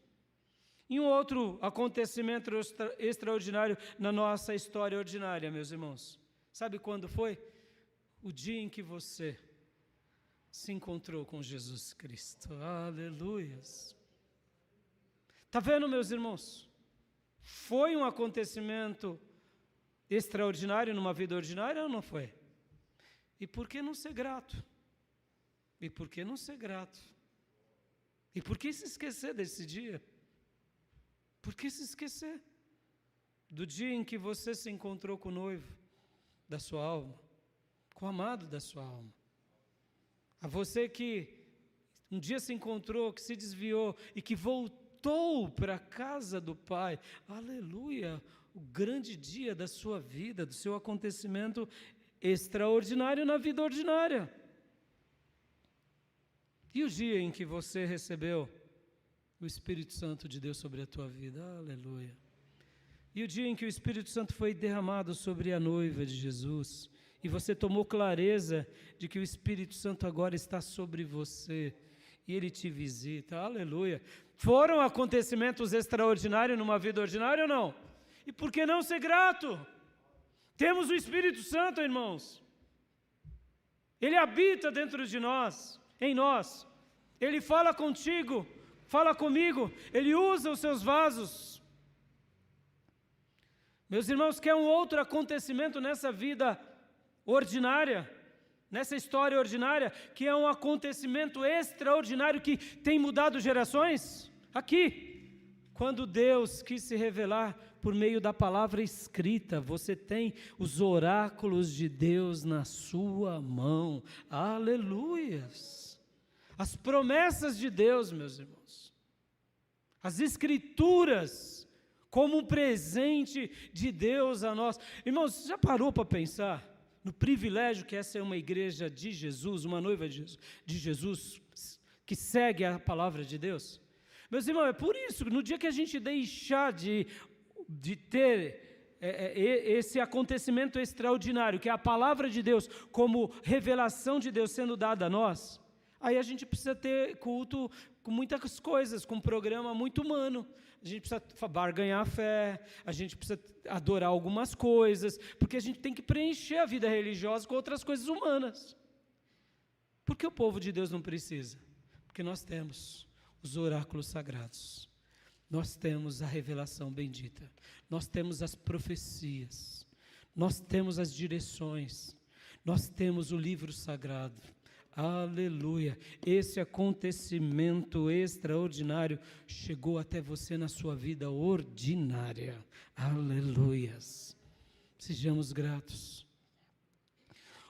E um outro acontecimento extraordinário na nossa história ordinária, meus irmãos. Sabe quando foi? O dia em que você se encontrou com Jesus Cristo. Aleluias! Está vendo, meus irmãos? Foi um acontecimento extraordinário numa vida ordinária ou não foi? E por que não ser grato? E por que não ser grato? E por que se esquecer desse dia? Por que se esquecer do dia em que você se encontrou com o noivo da sua alma, com o amado da sua alma? A você que um dia se encontrou, que se desviou e que voltou para a casa do Pai. Aleluia! O grande dia da sua vida, do seu acontecimento extraordinário na vida ordinária. E o dia em que você recebeu o Espírito Santo de Deus sobre a tua vida? Aleluia! E o dia em que o Espírito Santo foi derramado sobre a noiva de Jesus, e você tomou clareza de que o Espírito Santo agora está sobre você, e Ele te visita, aleluia. Foram acontecimentos extraordinários numa vida ordinária ou não? E por que não ser grato? Temos o Espírito Santo, irmãos. Ele habita dentro de nós, em nós. Ele fala contigo, fala comigo, Ele usa os seus vasos. Meus irmãos, quer um outro acontecimento nessa vida ordinária, nessa história ordinária, que é um acontecimento extraordinário que tem mudado gerações? Aqui, quando Deus quis se revelar por meio da palavra escrita, você tem os oráculos de Deus na sua mão, aleluias, as promessas de Deus, meus irmãos, as escrituras, como um presente de Deus a nós. Irmãos, já parou para pensar no privilégio que essa é uma igreja de Jesus, uma noiva de Jesus, que segue a palavra de Deus? Meus irmãos, é por isso que no dia que a gente deixar de ter esse acontecimento extraordinário, que é a palavra de Deus, como revelação de Deus sendo dada a nós, aí a gente precisa ter culto com muitas coisas, com um programa muito humano. A gente precisa barganhar a fé, a gente precisa adorar algumas coisas, porque a gente tem que preencher a vida religiosa com outras coisas humanas. Por que o povo de Deus não precisa? Porque nós temos os oráculos sagrados. Nós temos a revelação bendita, nós temos as profecias, nós temos as direções, nós temos o livro sagrado. Aleluia! Esse acontecimento extraordinário chegou até você na sua vida ordinária. Aleluias! Sejamos gratos.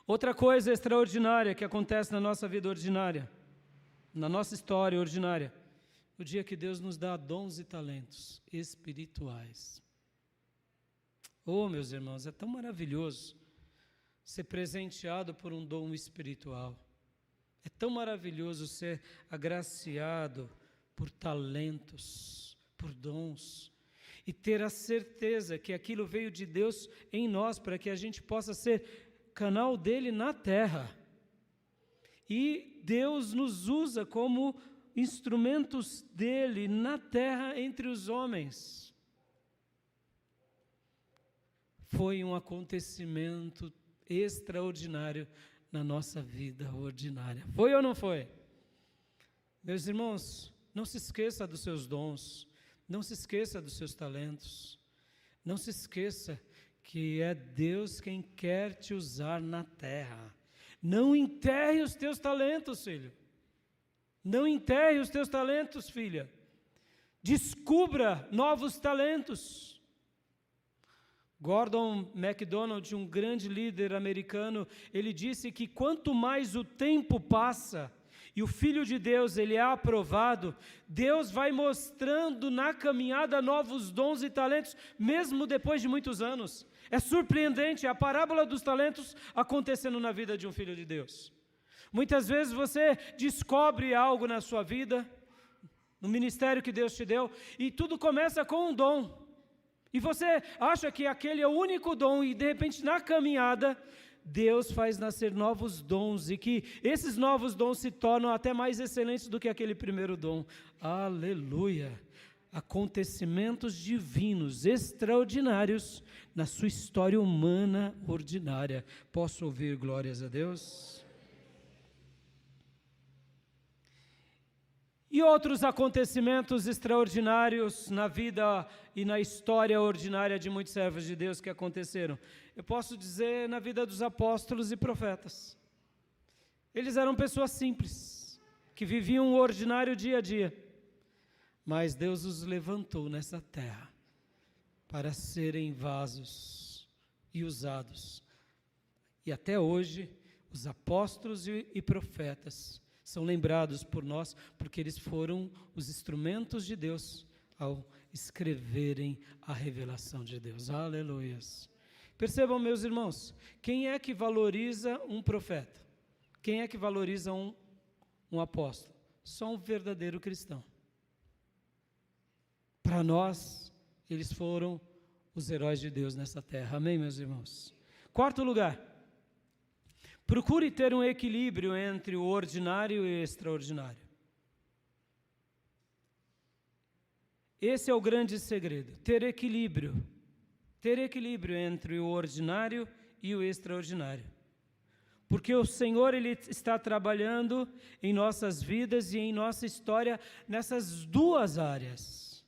Outra coisa extraordinária que acontece na nossa vida ordinária, na nossa história ordinária, o dia que Deus nos dá dons e talentos espirituais. Oh, meus irmãos, é tão maravilhoso ser presenteado por um dom espiritual. É tão maravilhoso ser agraciado por talentos, por dons, e ter a certeza que aquilo veio de Deus em nós, para que a gente possa ser canal dele na terra. E Deus nos usa como instrumentos dele na terra entre os homens. Foi um acontecimento extraordinário na nossa vida ordinária. Foi ou não foi? Meus irmãos, não se esqueça dos seus dons, não se esqueça dos seus talentos, não se esqueça que é Deus quem quer te usar na terra. Não enterre os teus talentos, filho. Não enterre os teus talentos, filha. Descubra novos talentos. Gordon MacDonald, um grande líder americano, ele disse que quanto mais o tempo passa e o Filho de Deus ele é aprovado, Deus vai mostrando na caminhada novos dons e talentos, mesmo depois de muitos anos. É surpreendente a parábola dos talentos acontecendo na vida de um filho de Deus. Muitas vezes você descobre algo na sua vida, no ministério que Deus te deu, e tudo começa com um dom. E você acha que aquele é o único dom, e de repente na caminhada, Deus faz nascer novos dons, e que esses novos dons se tornam até mais excelentes do que aquele primeiro dom. Aleluia! Acontecimentos divinos, extraordinários, na sua história humana ordinária. Posso ouvir glórias a Deus? E outros acontecimentos extraordinários na vida e na história ordinária de muitos servos de Deus que aconteceram. Eu posso dizer na vida dos apóstolos e profetas. Eles eram pessoas simples, que viviam o ordinário dia a dia. Mas Deus os levantou nessa terra para serem vasos e usados. E até hoje, os apóstolos e profetas são lembrados por nós, porque eles foram os instrumentos de Deus ao escreverem a revelação de Deus. Aleluias. Percebam, meus irmãos, quem é que valoriza um profeta? Quem é que valoriza um apóstolo? Só um verdadeiro cristão. Para nós, eles foram os heróis de Deus nessa terra. Amém, meus irmãos? Quarto lugar. Procure ter um equilíbrio entre o ordinário e o extraordinário. Esse é o grande segredo, ter equilíbrio. Ter equilíbrio entre o ordinário e o extraordinário. Porque o Senhor ele está trabalhando em nossas vidas e em nossa história nessas duas áreas.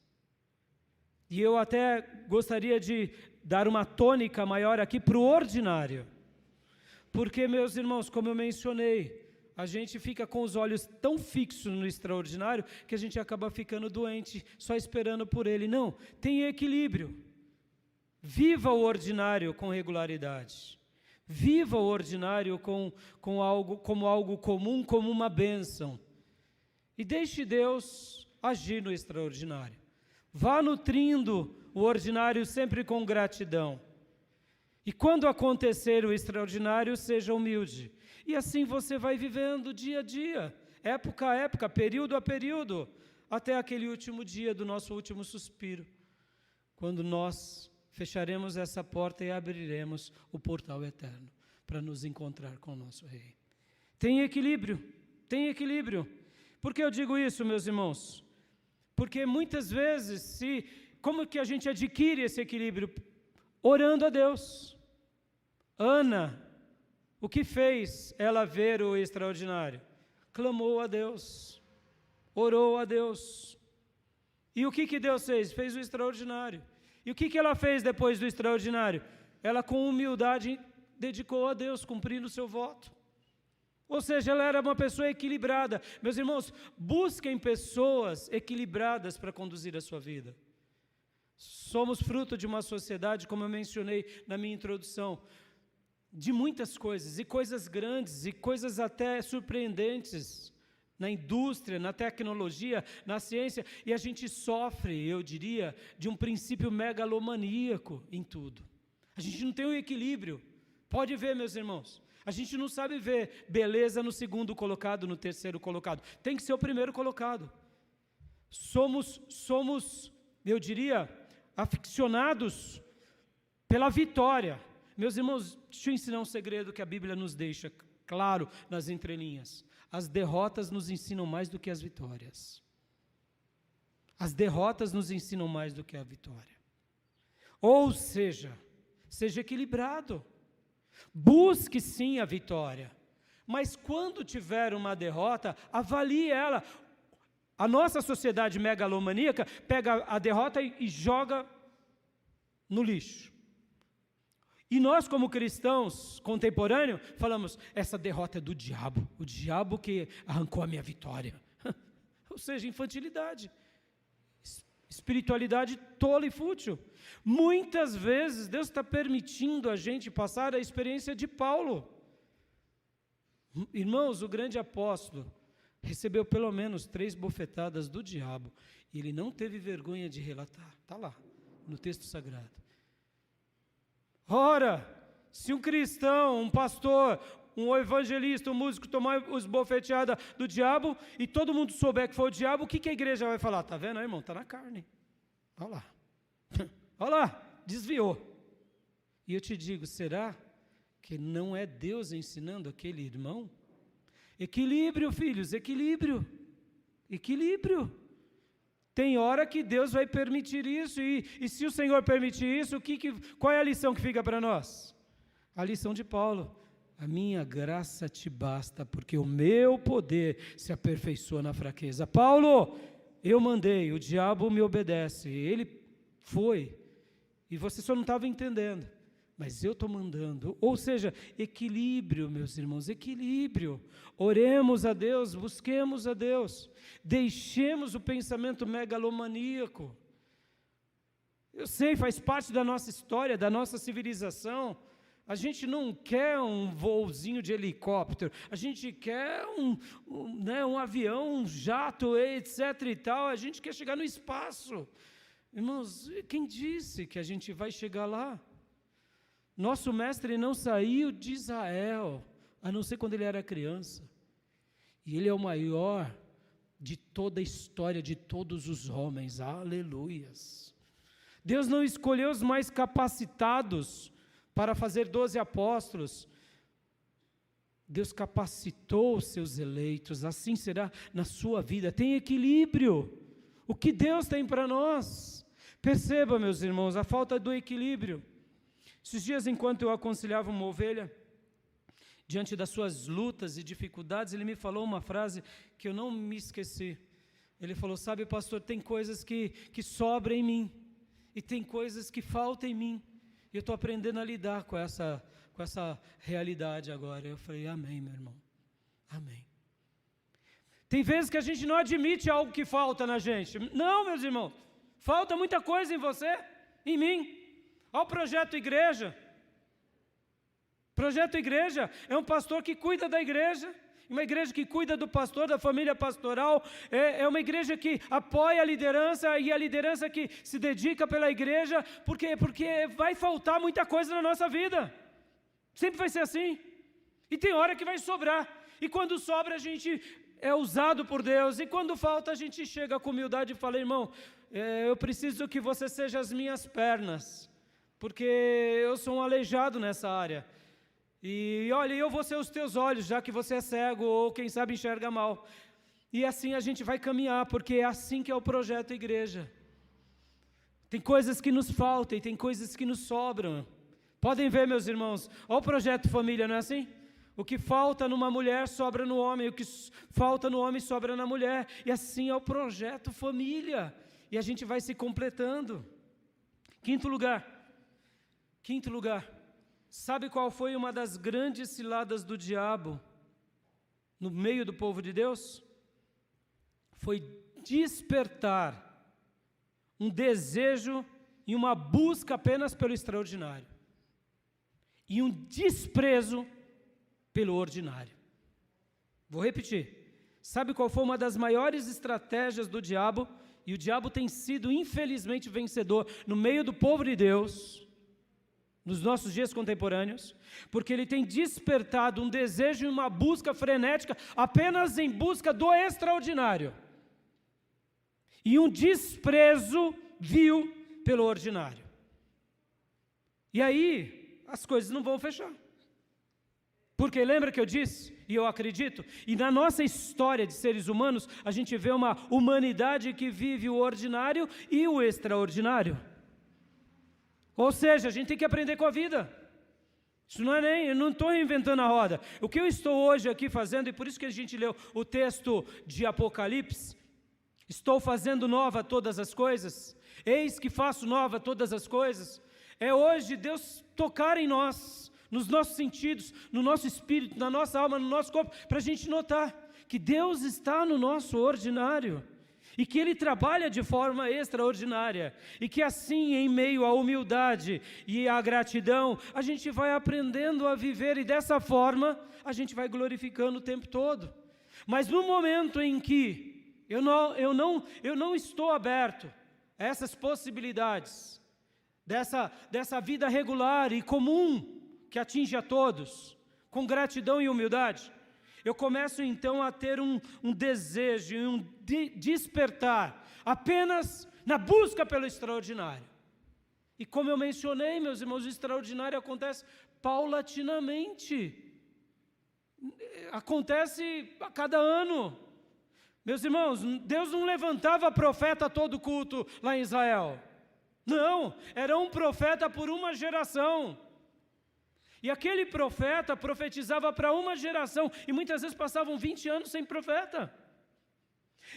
E eu até gostaria de dar uma tônica maior aqui para o ordinário. Porque, meus irmãos, como eu mencionei, a gente fica com os olhos tão fixos no extraordinário que a gente acaba ficando doente, só esperando por ele. Não, tem equilíbrio. Viva o ordinário com regularidade. Viva o ordinário como algo comum, como uma bênção. E deixe Deus agir no extraordinário. Vá nutrindo o ordinário sempre com gratidão. E quando acontecer o extraordinário, seja humilde. E assim você vai vivendo dia a dia, época a época, período a período, até aquele último dia do nosso último suspiro, quando nós fecharemos essa porta e abriremos o portal eterno para nos encontrar com o nosso Rei. Tem equilíbrio, tem equilíbrio. Por que eu digo isso, meus irmãos? Porque muitas vezes, como que a gente adquire esse equilíbrio? Orando a Deus. Ana, o que fez ela ver o extraordinário? Clamou a Deus, orou a Deus. E o que Deus fez? Fez o extraordinário. E o que ela fez depois do extraordinário? Ela, com humildade, dedicou a Deus, cumprindo o seu voto. Ou seja, ela era uma pessoa equilibrada. Meus irmãos, busquem pessoas equilibradas para conduzir a sua vida. Somos fruto de uma sociedade, como eu mencionei na minha introdução, de muitas coisas, e coisas grandes, e coisas até surpreendentes, na indústria, na tecnologia, na ciência, e a gente sofre, eu diria, de um princípio megalomaníaco em tudo. A gente não tem um equilíbrio. Pode ver, meus irmãos, a gente não sabe ver beleza no segundo colocado, no terceiro colocado. Tem que ser o primeiro colocado. Somos, eu diria, aficionados pela vitória. Meus irmãos, deixa eu ensinar um segredo que a Bíblia nos deixa claro nas entrelinhas. As derrotas nos ensinam mais do que as vitórias. As derrotas nos ensinam mais do que a vitória. Ou seja, seja equilibrado. Busque sim a vitória, mas quando tiver uma derrota, avalie ela. A nossa sociedade megalomaníaca pega a derrota e joga no lixo. E nós, como cristãos contemporâneos, falamos, essa derrota é do diabo, o diabo que arrancou a minha vitória. Ou seja, infantilidade, espiritualidade tola e fútil. Muitas vezes Deus está permitindo a gente passar a experiência de Paulo. Irmãos, o grande apóstolo recebeu pelo menos 3 bofetadas do diabo, e ele não teve vergonha de relatar. Está lá, no texto sagrado. Ora, se um cristão, um pastor, um evangelista, um músico tomar os bofeteadas do diabo, e todo mundo souber que foi o diabo, o que a igreja vai falar? Está vendo, irmão? Está na carne. Olha lá. Olha lá, desviou. E eu te digo, será que não é Deus ensinando aquele irmão? Equilíbrio, filhos, equilíbrio. Equilíbrio. Tem hora que Deus vai permitir isso, e se o Senhor permitir isso, qual é a lição que fica para nós? A lição de Paulo. A minha graça te basta, porque o meu poder se aperfeiçoa na fraqueza. Paulo, eu mandei, o diabo me obedece, ele foi, e você só não estava entendendo, mas eu estou mandando. Ou seja, equilíbrio, meus irmãos, equilíbrio. Oremos a Deus, busquemos a Deus, deixemos o pensamento megalomaníaco. Eu sei, faz parte da nossa história, da nossa civilização. A gente não quer um voozinho de helicóptero, a gente quer um avião, um jato, etc. e tal, a gente quer chegar no espaço. Irmãos, quem disse que a gente vai chegar lá? Nosso mestre não saiu de Israel, a não ser quando ele era criança. E ele é o maior de toda a história de todos os homens, aleluias. Deus não escolheu os mais capacitados para fazer 12 apóstolos. Deus capacitou os seus eleitos, assim será na sua vida. Tem equilíbrio. O que Deus tem para nós? Perceba, meus irmãos, a falta do equilíbrio. Esses dias, enquanto eu aconselhava uma ovelha, diante das suas lutas e dificuldades, ele me falou uma frase que eu não me esqueci. Ele falou, sabe, pastor, tem coisas que sobram em mim, e tem coisas que faltam em mim, e eu estou aprendendo a lidar com essa realidade agora. Eu falei, amém, meu irmão, amém. Tem vezes que a gente não admite algo que falta na gente. Não, meus irmãos, falta muita coisa em você, em mim. Olha o Projeto Igreja. Projeto Igreja é um pastor que cuida da igreja, uma igreja que cuida do pastor, da família pastoral, é uma igreja que apoia a liderança, e a liderança que se dedica pela igreja, porque vai faltar muita coisa na nossa vida. Sempre vai ser assim. E tem hora que vai sobrar. E quando sobra, a gente é usado por Deus, e quando falta a gente chega com humildade e fala: irmão, eu preciso que você seja as minhas pernas, porque eu sou um aleijado nessa área, e olha, eu vou ser os teus olhos, já que você é cego, ou quem sabe enxerga mal, e assim a gente vai caminhar, porque é assim que é o projeto igreja. Tem coisas que nos faltam e tem coisas que nos sobram. Podem ver, meus irmãos, olha o projeto família, não é assim? O que falta numa mulher sobra no homem, o que falta no homem sobra na mulher, e assim é o projeto família, e a gente vai se completando. Quinto lugar, sabe qual foi uma das grandes ciladas do diabo no meio do povo de Deus? Foi despertar um desejo e uma busca apenas pelo extraordinário, e um desprezo pelo ordinário. Vou repetir. Sabe qual foi uma das maiores estratégias do diabo? E o diabo tem sido, infelizmente, vencedor no meio do povo de Deus, nos nossos dias contemporâneos, porque ele tem despertado um desejo e uma busca frenética apenas em busca do extraordinário, e um desprezo vil pelo ordinário. E aí, as coisas não vão fechar. Porque lembra que eu disse, e eu acredito, e na nossa história de seres humanos, a gente vê uma humanidade que vive o ordinário e o extraordinário. Ou seja, a gente tem que aprender com a vida. Isso não é eu não estou reinventando a roda. O que eu estou hoje aqui fazendo, e por isso que a gente leu o texto de Apocalipse, estou fazendo nova todas as coisas, eis que faço nova todas as coisas, é hoje Deus tocar em nós, nos nossos sentidos, no nosso espírito, na nossa alma, no nosso corpo, para a gente notar que Deus está no nosso ordinário, e que Ele trabalha de forma extraordinária, e que assim, em meio à humildade e à gratidão, a gente vai aprendendo a viver, e dessa forma, a gente vai glorificando o tempo todo. Mas no momento em que eu não estou aberto a essas possibilidades, dessa vida regular e comum, que atinge a todos, com gratidão e humildade, eu começo então a ter um desejo e um despertar, apenas na busca pelo extraordinário. E como eu mencionei, meus irmãos, o extraordinário acontece paulatinamente, acontece a cada ano. Meus irmãos, Deus não levantava profeta a todo culto lá em Israel. Não, era um profeta por uma geração. E aquele profeta profetizava para uma geração, e muitas vezes passavam 20 anos sem profeta.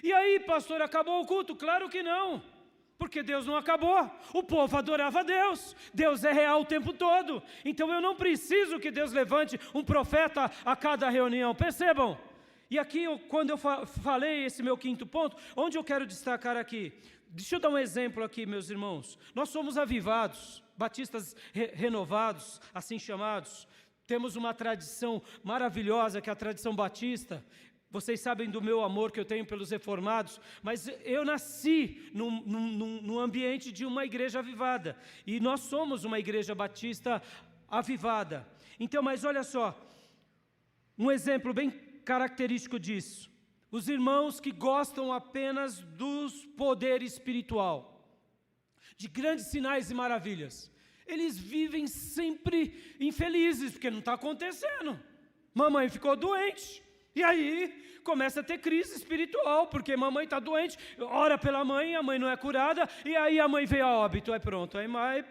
E aí, pastor, acabou o culto? Claro que não, porque Deus não acabou. O povo adorava a Deus, Deus é real o tempo todo. Então eu não preciso que Deus levante um profeta a cada reunião, percebam? E aqui, quando eu falei esse meu quinto ponto, onde eu quero destacar aqui? Deixa eu dar um exemplo aqui, meus irmãos. Nós somos avivados, batistas renovados, assim chamados. Temos uma tradição maravilhosa, que é a tradição batista. Vocês sabem do meu amor que eu tenho pelos reformados, mas eu nasci num ambiente de uma igreja avivada. E nós somos uma igreja batista avivada. Então, mas olha só, um exemplo bem característico disso. Os irmãos que gostam apenas do poder espiritual, de grandes sinais e maravilhas, eles vivem sempre infelizes, porque não está acontecendo. Mamãe ficou doente, e aí começa a ter crise espiritual, porque mamãe está doente, ora pela mãe, a mãe não é curada, e aí a mãe veio a óbito, aí pronto, aí mãe,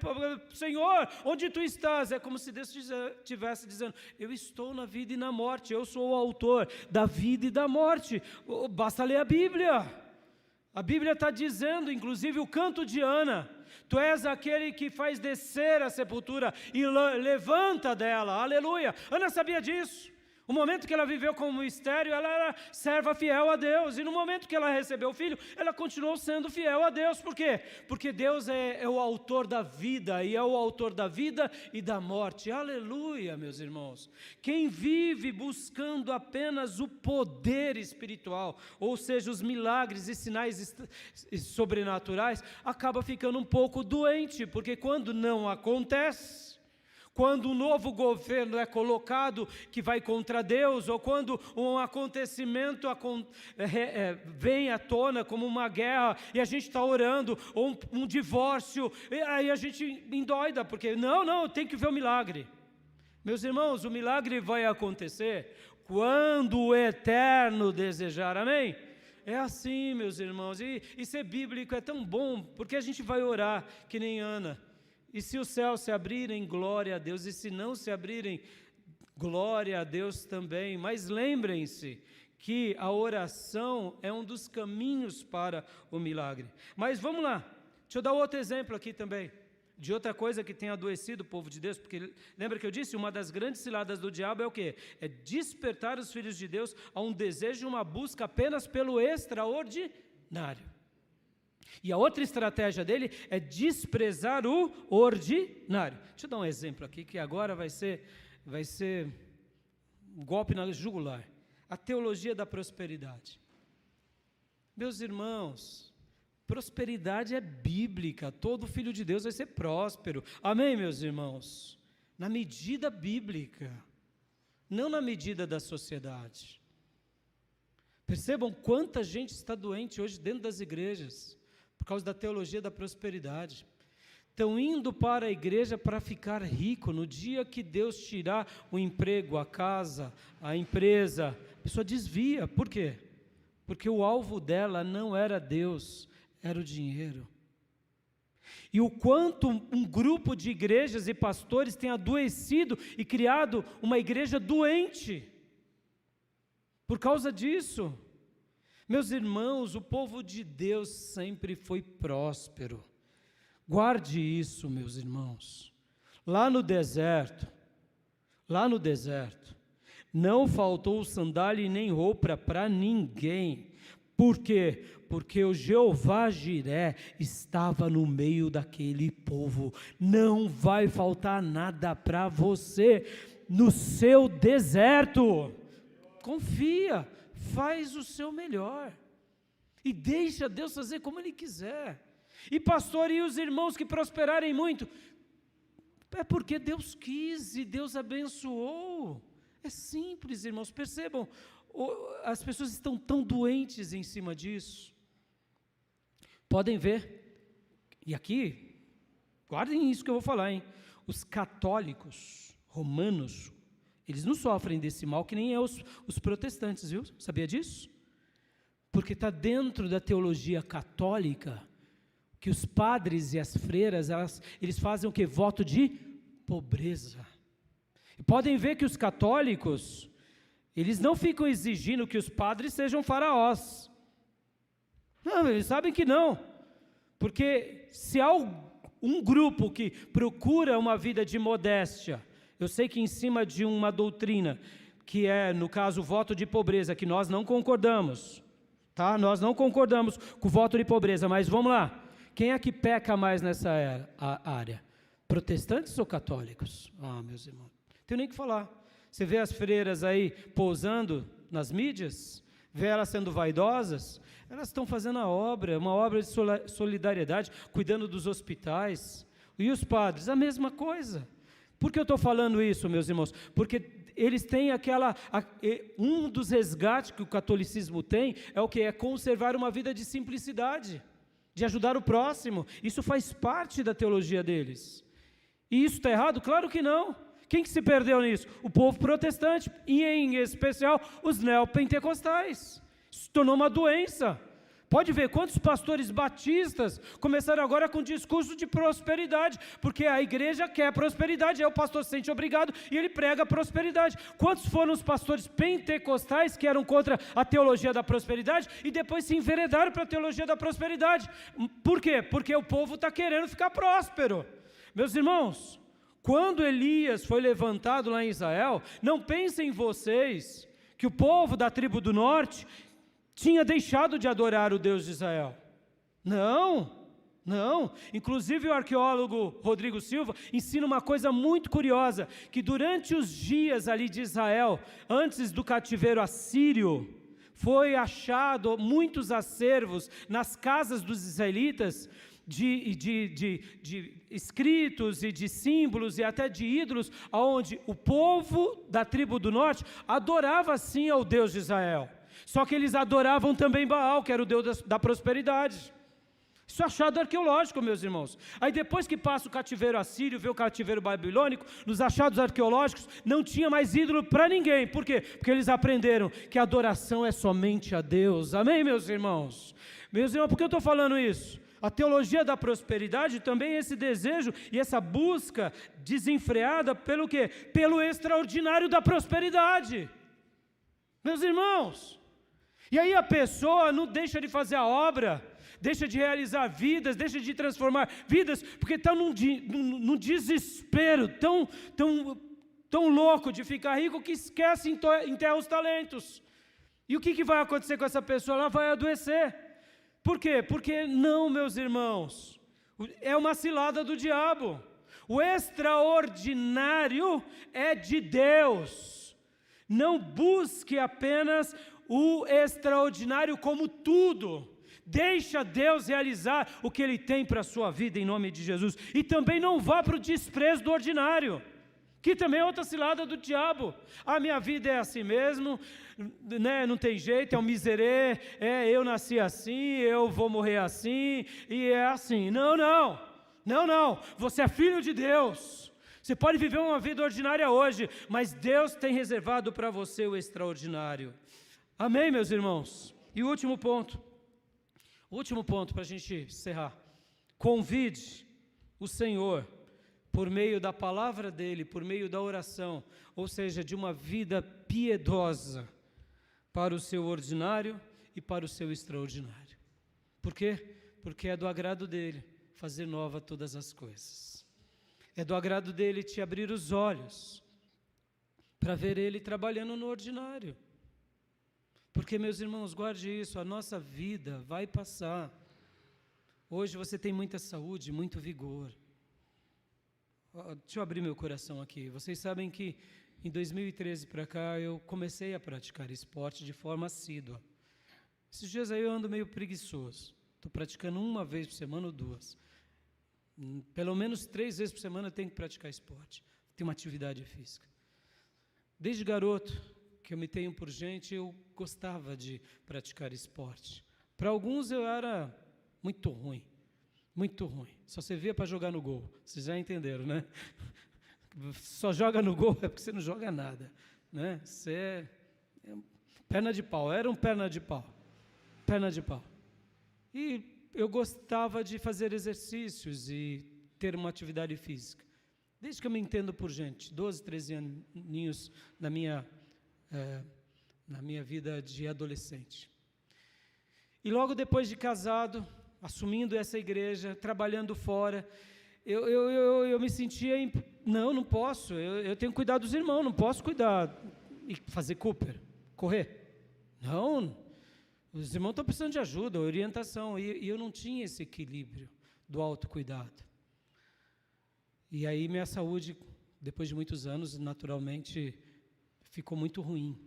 Senhor, onde tu estás? É como se Deus estivesse dizendo, eu estou na vida e na morte, eu sou o autor da vida e da morte, basta ler a Bíblia está dizendo, inclusive o canto de Ana, tu és aquele que faz descer a sepultura e levanta dela, aleluia. Ana sabia disso. O momento que ela viveu como mistério, ela era serva fiel a Deus. E no momento que ela recebeu o filho, ela continuou sendo fiel a Deus. Por quê? Porque Deus é o autor da vida, e é o autor da vida e da morte. Aleluia, meus irmãos. Quem vive buscando apenas o poder espiritual, ou seja, os milagres e sinais sobrenaturais, acaba ficando um pouco doente, porque quando não acontece, Quando um novo governo é colocado que vai contra Deus, ou quando um acontecimento vem à tona como uma guerra, e a gente está orando, ou um divórcio, e aí a gente endoida, porque não, tem que ver o milagre. Meus irmãos, o milagre vai acontecer quando o Eterno desejar, amém? É assim, meus irmãos, e ser bíblico é tão bom, porque a gente vai orar que nem Ana. E se os céus se abrirem, glória a Deus. E se não se abrirem, glória a Deus também. Mas lembrem-se que a oração é um dos caminhos para o milagre. Mas vamos lá, deixa eu dar outro exemplo aqui também, de outra coisa que tem adoecido o povo de Deus, porque lembra que eu disse, uma das grandes ciladas do diabo é o quê? É despertar os filhos de Deus a um desejo, uma busca apenas pelo extraordinário. E a outra estratégia dele é desprezar o ordinário. Deixa eu dar um exemplo aqui, que agora vai ser um golpe na jugular. A teologia da prosperidade. Meus irmãos, prosperidade é bíblica, todo filho de Deus vai ser próspero. Amém, meus irmãos? Na medida bíblica, não na medida da sociedade. Percebam quanta gente está doente hoje dentro das igrejas, por causa da teologia da prosperidade. Estão indo para a igreja para ficar rico. No dia que Deus tirar o emprego, a casa, a empresa, a pessoa desvia. Por quê? Porque o alvo dela não era Deus, era o dinheiro. E o quanto um grupo de igrejas e pastores tem adoecido e criado uma igreja doente por causa disso. Meus irmãos, o povo de Deus sempre foi próspero. Guarde isso, meus irmãos. Lá no deserto, não faltou sandália e nem roupa para ninguém. Por quê? Porque o Jeová Jiré estava no meio daquele povo. Não vai faltar nada para você no seu deserto. Confia. Faz o seu melhor, e deixa Deus fazer como Ele quiser. E pastor, e os irmãos que prosperarem muito? É porque Deus quis e Deus abençoou. É simples, irmãos, percebam, as pessoas estão tão doentes em cima disso. Podem ver, e aqui, guardem isso que eu vou falar, hein? Os católicos romanos, eles não sofrem desse mal que nem os protestantes, viu? Sabia disso? Porque está dentro da teologia católica que os padres e as freiras, eles fazem o quê? Voto de pobreza. E podem ver que os católicos, eles não ficam exigindo que os padres sejam faraós. Não, eles sabem que não. Porque se há um grupo que procura uma vida de modéstia, eu sei que em cima de uma doutrina, que é, no caso, o voto de pobreza, que nós não concordamos, tá? Nós não concordamos com o voto de pobreza, mas vamos lá. Quem é que peca mais nessa área? Protestantes ou católicos? Meus irmãos, não tenho nem o que falar. Você vê as freiras aí pousando nas mídias, vê elas sendo vaidosas, elas estão fazendo uma obra de solidariedade, cuidando dos hospitais. E os padres, a mesma coisa. Por que eu estou falando isso, meus irmãos? Porque eles têm um dos resgates que o catolicismo tem, é o que? É conservar uma vida de simplicidade, de ajudar o próximo. Isso faz parte da teologia deles. E isso está errado? Claro que não. Quem que se perdeu nisso? O povo protestante, e em especial os neopentecostais. Isso se tornou uma doença. Pode ver quantos pastores batistas começaram agora com discurso de prosperidade, porque a igreja quer prosperidade, aí o pastor se sente obrigado e ele prega prosperidade. Quantos foram os pastores pentecostais que eram contra a teologia da prosperidade e depois se enveredaram para a teologia da prosperidade? Por quê? Porque o povo está querendo ficar próspero. Meus irmãos, quando Elias foi levantado lá em Israel, não pensem vocês que o povo da tribo do norte tinha deixado de adorar o Deus de Israel. Não. Inclusive o arqueólogo Rodrigo Silva ensina uma coisa muito curiosa, que durante os dias ali de Israel, antes do cativeiro assírio, foi achado muitos acervos nas casas dos israelitas de escritos e de símbolos e até de ídolos, onde o povo da tribo do norte adorava sim ao Deus de Israel. Só que eles adoravam também Baal, que era o Deus da prosperidade. Isso é achado arqueológico, meus irmãos. Aí depois que passa o cativeiro assírio, vê o cativeiro babilônico, nos achados arqueológicos não tinha mais ídolo para ninguém. Por quê? Porque eles aprenderam que a adoração é somente a Deus. Amém, meus irmãos? Meus irmãos, por que eu estou falando isso? A teologia da prosperidade também é esse desejo e essa busca desenfreada pelo quê? Pelo extraordinário da prosperidade. Meus irmãos, e aí a pessoa não deixa de fazer a obra, deixa de realizar vidas, deixa de transformar vidas, porque está num desespero tão louco de ficar rico que esquece, enterra os talentos. E o que vai acontecer com essa pessoa? Ela vai adoecer. Por quê? Porque não, meus irmãos, é uma cilada do diabo. O extraordinário é de Deus. Não busque apenas o extraordinário como tudo. Deixa Deus realizar o que Ele tem para a sua vida em nome de Jesus. E também não vá para o desprezo do ordinário, que também é outra cilada do diabo. A minha vida é assim mesmo, né? Não tem jeito, é um miserê, eu nasci assim, eu vou morrer assim, e é assim. Não, você é filho de Deus. Você pode viver uma vida ordinária hoje, mas Deus tem reservado para você o extraordinário. Amém, meus irmãos? E o último ponto para a gente encerrar. Convide o Senhor por meio da palavra dEle, por meio da oração, ou seja, de uma vida piedosa para o seu ordinário e para o seu extraordinário. Por quê? Porque é do agrado dEle fazer nova todas as coisas. É do agrado dEle te abrir os olhos para ver Ele trabalhando no ordinário. Porque, meus irmãos, guarde isso, a nossa vida vai passar. Hoje você tem muita saúde, muito vigor. Deixa eu abrir meu coração aqui. Vocês sabem que em 2013 para cá eu comecei a praticar esporte de forma assídua. Esses dias aí eu ando meio preguiçoso. Estou praticando uma vez por semana ou duas. Pelo menos 3 vezes por semana eu tenho que praticar esporte. Tem uma atividade física. Desde garoto, que eu me tenho por gente, eu gostava de praticar esporte. Para alguns eu era muito ruim, só servia para jogar no gol, vocês já entenderam, né? Só joga no gol é porque você não joga nada, né? Você é perna de pau, era um perna de pau. E eu gostava de fazer exercícios e ter uma atividade física. Desde que eu me entendo por gente, 12, 13 aninhos na minha vida de adolescente. E logo depois de casado, assumindo essa igreja, trabalhando fora, eu me sentia, não posso, eu tenho que cuidar dos irmãos, não posso cuidar e fazer Cooper, correr. Não, os irmãos estão precisando de ajuda, orientação, e eu não tinha esse equilíbrio do autocuidado. E aí minha saúde, depois de muitos anos, naturalmente, ficou muito ruim.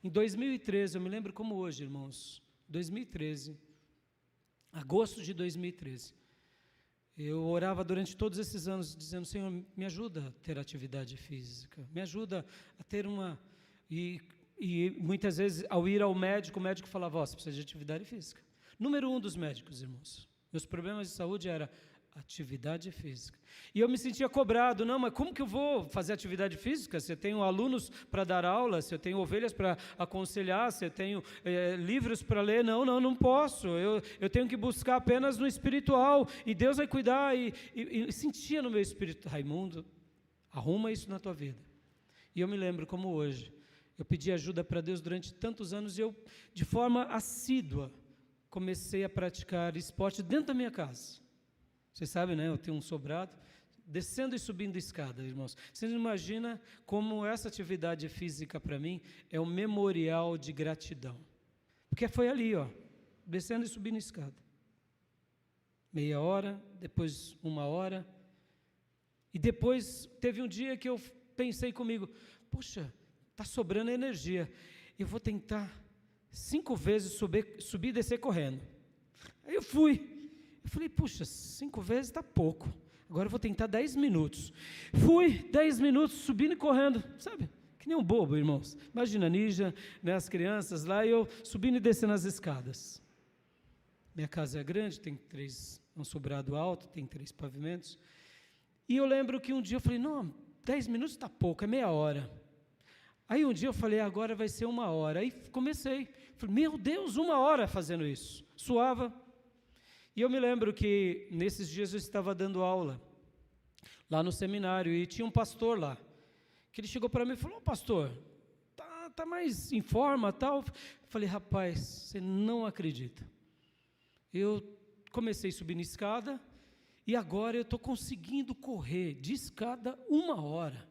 Em 2013, eu me lembro como hoje, irmãos, 2013, agosto de 2013, eu orava durante todos esses anos, dizendo, Senhor, me ajuda a ter atividade física, me ajuda a ter uma... E muitas vezes, ao ir ao médico, o médico falava, você precisa de atividade física. Número 1 dos médicos, irmãos, meus problemas de saúde era atividade física. E eu me sentia cobrado, não, mas como que eu vou fazer atividade física? Se eu tenho alunos para dar aula, se eu tenho ovelhas para aconselhar, se eu tenho livros para ler, não posso, eu tenho que buscar apenas no espiritual, e Deus vai cuidar, e sentia no meu espírito, Raimundo, arruma isso na tua vida. E eu me lembro como hoje, eu pedi ajuda para Deus durante tantos anos, e eu, de forma assídua, comecei a praticar esporte dentro da minha casa. Vocês sabem, né? Eu tenho um sobrado, descendo e subindo escada, irmãos. Você não imagina como essa atividade física para mim é um memorial de gratidão. Porque foi ali, descendo e subindo escada. Meia hora, depois 1 hora. E depois teve um dia que eu pensei comigo, poxa, está sobrando energia. Eu vou tentar 5 vezes subir e descer correndo. Aí eu fui. Eu falei, puxa, 5 vezes está pouco. Agora eu vou tentar 10 minutos. Fui, 10 minutos, subindo e correndo, sabe? Que nem um bobo, irmãos. Imagina a Nígia, né, as crianças lá, e eu subindo e descendo as escadas. Minha casa é grande, tem 3, um sobrado alto, tem 3 pavimentos. E eu lembro que um dia eu falei, não, 10 minutos está pouco, é meia hora. Aí um dia eu falei, agora vai ser 1 hora. Aí comecei. Falei, meu Deus, 1 hora fazendo isso. Suava. E eu me lembro que nesses dias eu estava dando aula lá no seminário e tinha um pastor lá, que ele chegou para mim e falou, pastor, tá mais em forma, tal. Eu falei, rapaz, você não acredita. Eu comecei a subir na escada e agora eu estou conseguindo correr de escada 1 hora.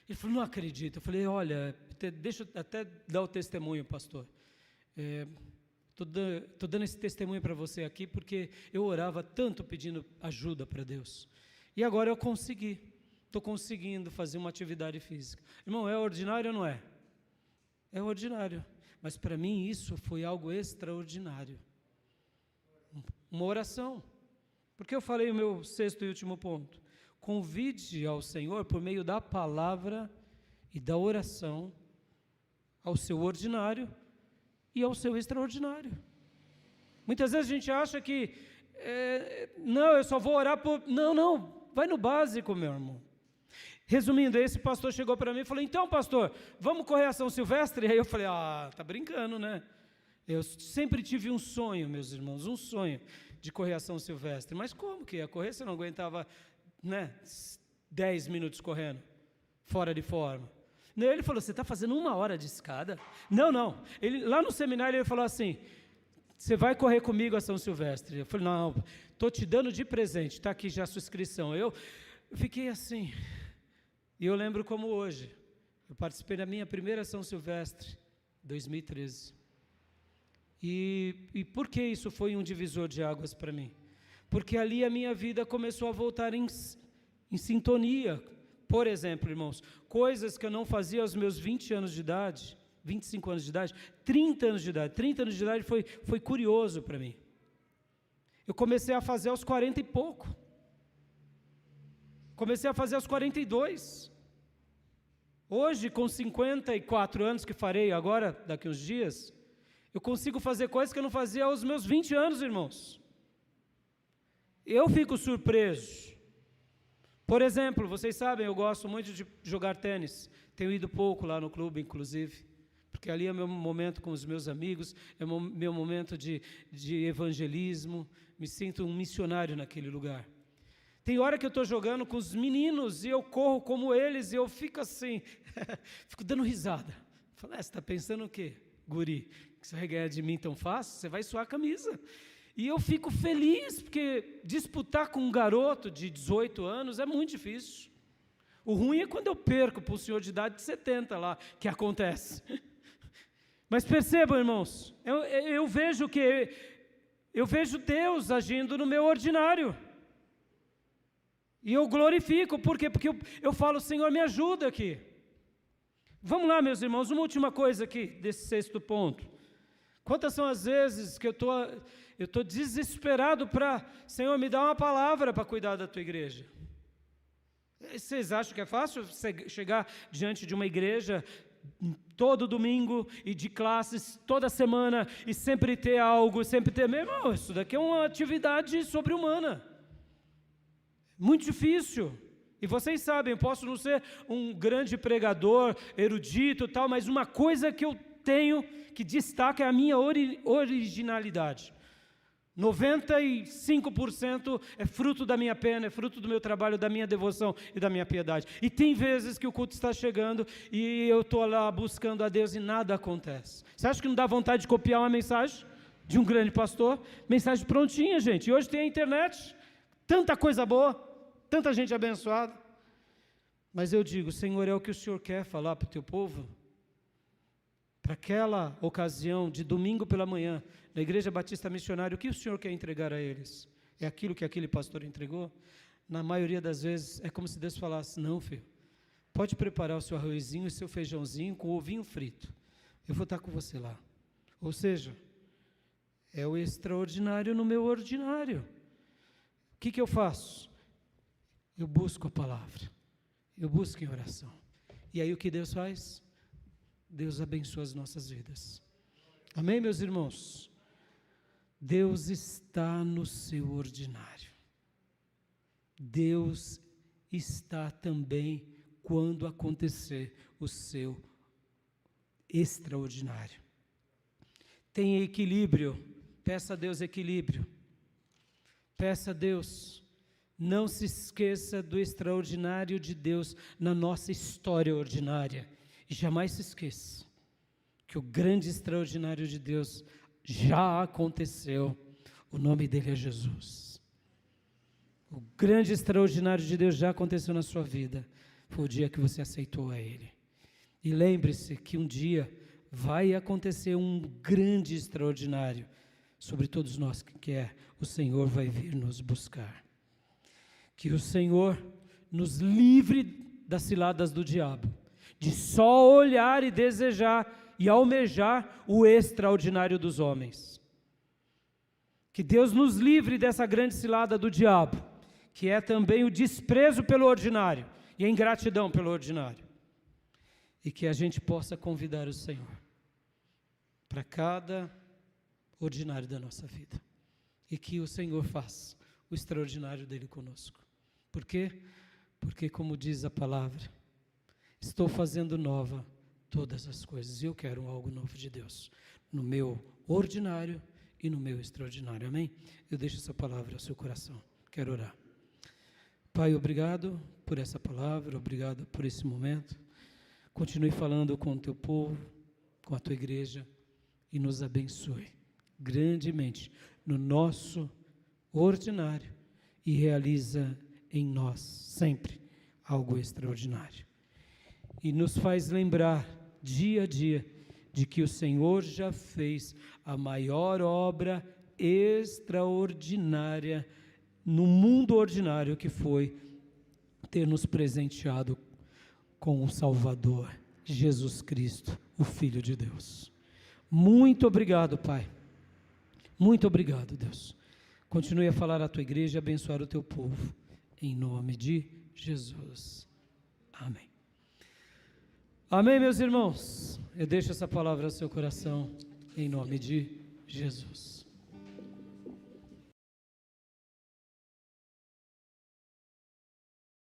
Ele falou, não acredito. Eu falei, olha, deixa eu até dar o testemunho, pastor. Estou dando esse testemunho para você aqui porque eu orava tanto pedindo ajuda para Deus. E agora eu estou conseguindo fazer uma atividade física. Irmão, é ordinário ou não é? É ordinário. Mas para mim isso foi algo extraordinário. Uma oração. Porque eu falei o meu 6º e último ponto. Convide ao Senhor por meio da palavra e da oração ao seu ordinário e ao seu extraordinário. Muitas vezes a gente acha que, não, eu só vou orar por... Não, vai no básico, meu irmão. Resumindo, esse pastor chegou para mim e falou, então, pastor, vamos correr a São Silvestre? Aí eu falei, tá brincando, né? Eu sempre tive um sonho, meus irmãos, um sonho de correr a São Silvestre. Mas como que ia correr se eu não aguentava, 10 minutos correndo, fora de forma? Ele falou, você está fazendo 1 hora de escada? Não. Lá no seminário ele falou assim, você vai correr comigo a São Silvestre? Eu falei, não, estou te dando de presente, está aqui já a sua inscrição. Eu fiquei assim, e eu lembro como hoje, eu participei da minha primeira São Silvestre, 2013. E por que isso foi um divisor de águas para mim? Porque ali a minha vida começou a voltar em sintonia. Por exemplo, irmãos, coisas que eu não fazia aos meus 20 anos de idade, 25 anos de idade, 30 anos de idade. 30 anos de idade foi curioso para mim. Eu comecei a fazer aos 40 e pouco. Comecei a fazer aos 42. Hoje, com 54 anos que farei agora, daqui uns dias, eu consigo fazer coisas que eu não fazia aos meus 20 anos, irmãos. Eu fico surpreso. Por exemplo, vocês sabem, eu gosto muito de jogar tênis. Tenho ido pouco lá no clube, inclusive, porque ali é meu momento com os meus amigos, é meu momento de evangelismo, me sinto um missionário naquele lugar. Tem hora que eu estou jogando com os meninos e eu corro como eles e eu fico assim, fico dando risada. Falo, você está pensando o quê, guri? Que você vai ganhar de mim tão fácil? Você vai suar a camisa. E eu fico feliz, porque disputar com um garoto de 18 anos é muito difícil. O ruim é quando eu perco para um senhor de idade de 70 lá, que acontece. Mas percebam, irmãos, eu vejo Deus agindo no meu ordinário. E eu glorifico, por quê? Porque eu falo, Senhor, me ajuda aqui. Vamos lá, meus irmãos, uma última coisa aqui, desse 6º ponto. Quantas são as vezes que eu estou desesperado para, Senhor, me dá uma palavra para cuidar da tua igreja? Vocês acham que é fácil chegar diante de uma igreja todo domingo e de classes toda semana e sempre ter algo, meu irmão, isso daqui é uma atividade sobre-humana. Muito difícil. E vocês sabem, eu posso não ser um grande pregador, erudito e tal, mas uma coisa que eu tenho que destaca é a minha originalidade. 95% é fruto da minha pena, é fruto do meu trabalho, da minha devoção e da minha piedade. E tem vezes que o culto está chegando e eu estou lá buscando a Deus e nada acontece. Você acha que não dá vontade de copiar uma mensagem de um grande pastor? Mensagem prontinha, gente. E hoje tem a internet, tanta coisa boa, tanta gente abençoada. Mas eu digo, Senhor, é o que o Senhor quer falar para o teu povo? Para aquela ocasião de domingo pela manhã, na Igreja Batista Missionária, o que o Senhor quer entregar a eles? É aquilo que aquele pastor entregou? Na maioria das vezes, é como se Deus falasse, não, filho, pode preparar o seu arrozinho e o seu feijãozinho com ovinho frito. Eu vou estar com você lá. Ou seja, é o extraordinário no meu ordinário. O que eu faço? Eu busco a palavra, eu busco em oração. E aí o que Deus faz? Deus abençoa as nossas vidas. Amém, meus irmãos? Deus está no seu ordinário. Deus está também quando acontecer o seu extraordinário. Tenha equilíbrio, peça a Deus equilíbrio. Peça a Deus, não se esqueça do extraordinário de Deus na nossa história ordinária. E jamais se esqueça que o grande extraordinário de Deus já aconteceu. O nome dele é Jesus. O grande extraordinário de Deus já aconteceu na sua vida. Foi o dia que você aceitou a Ele. E lembre-se que um dia vai acontecer um grande extraordinário sobre todos nós que quer. O Senhor vai vir nos buscar. Que o Senhor nos livre das ciladas do diabo, de só olhar e desejar e almejar o extraordinário dos homens. Que Deus nos livre dessa grande cilada do diabo, que é também o desprezo pelo ordinário e a ingratidão pelo ordinário. E que a gente possa convidar o Senhor para cada ordinário da nossa vida. E que o Senhor faça o extraordinário dele conosco. Por quê? Porque, como diz a palavra, estou fazendo nova todas as coisas. E eu quero algo novo de Deus, no meu ordinário e no meu extraordinário. Amém? Eu deixo essa palavra ao seu coração. Quero orar. Pai, obrigado por essa palavra, obrigado por esse momento. Continue falando com o teu povo, com a tua igreja, e nos abençoe grandemente no nosso ordinário e realiza em nós sempre algo extraordinário. E nos faz lembrar dia a dia de que o Senhor já fez a maior obra extraordinária no mundo ordinário, que foi ter nos presenteado com o Salvador, Jesus Cristo, o Filho de Deus. Muito obrigado, Pai. Muito obrigado, Deus. Continue a falar à tua igreja e abençoar o teu povo. Em nome de Jesus. Amém. Amém, meus irmãos. Eu deixo essa palavra ao seu coração, em nome de Jesus.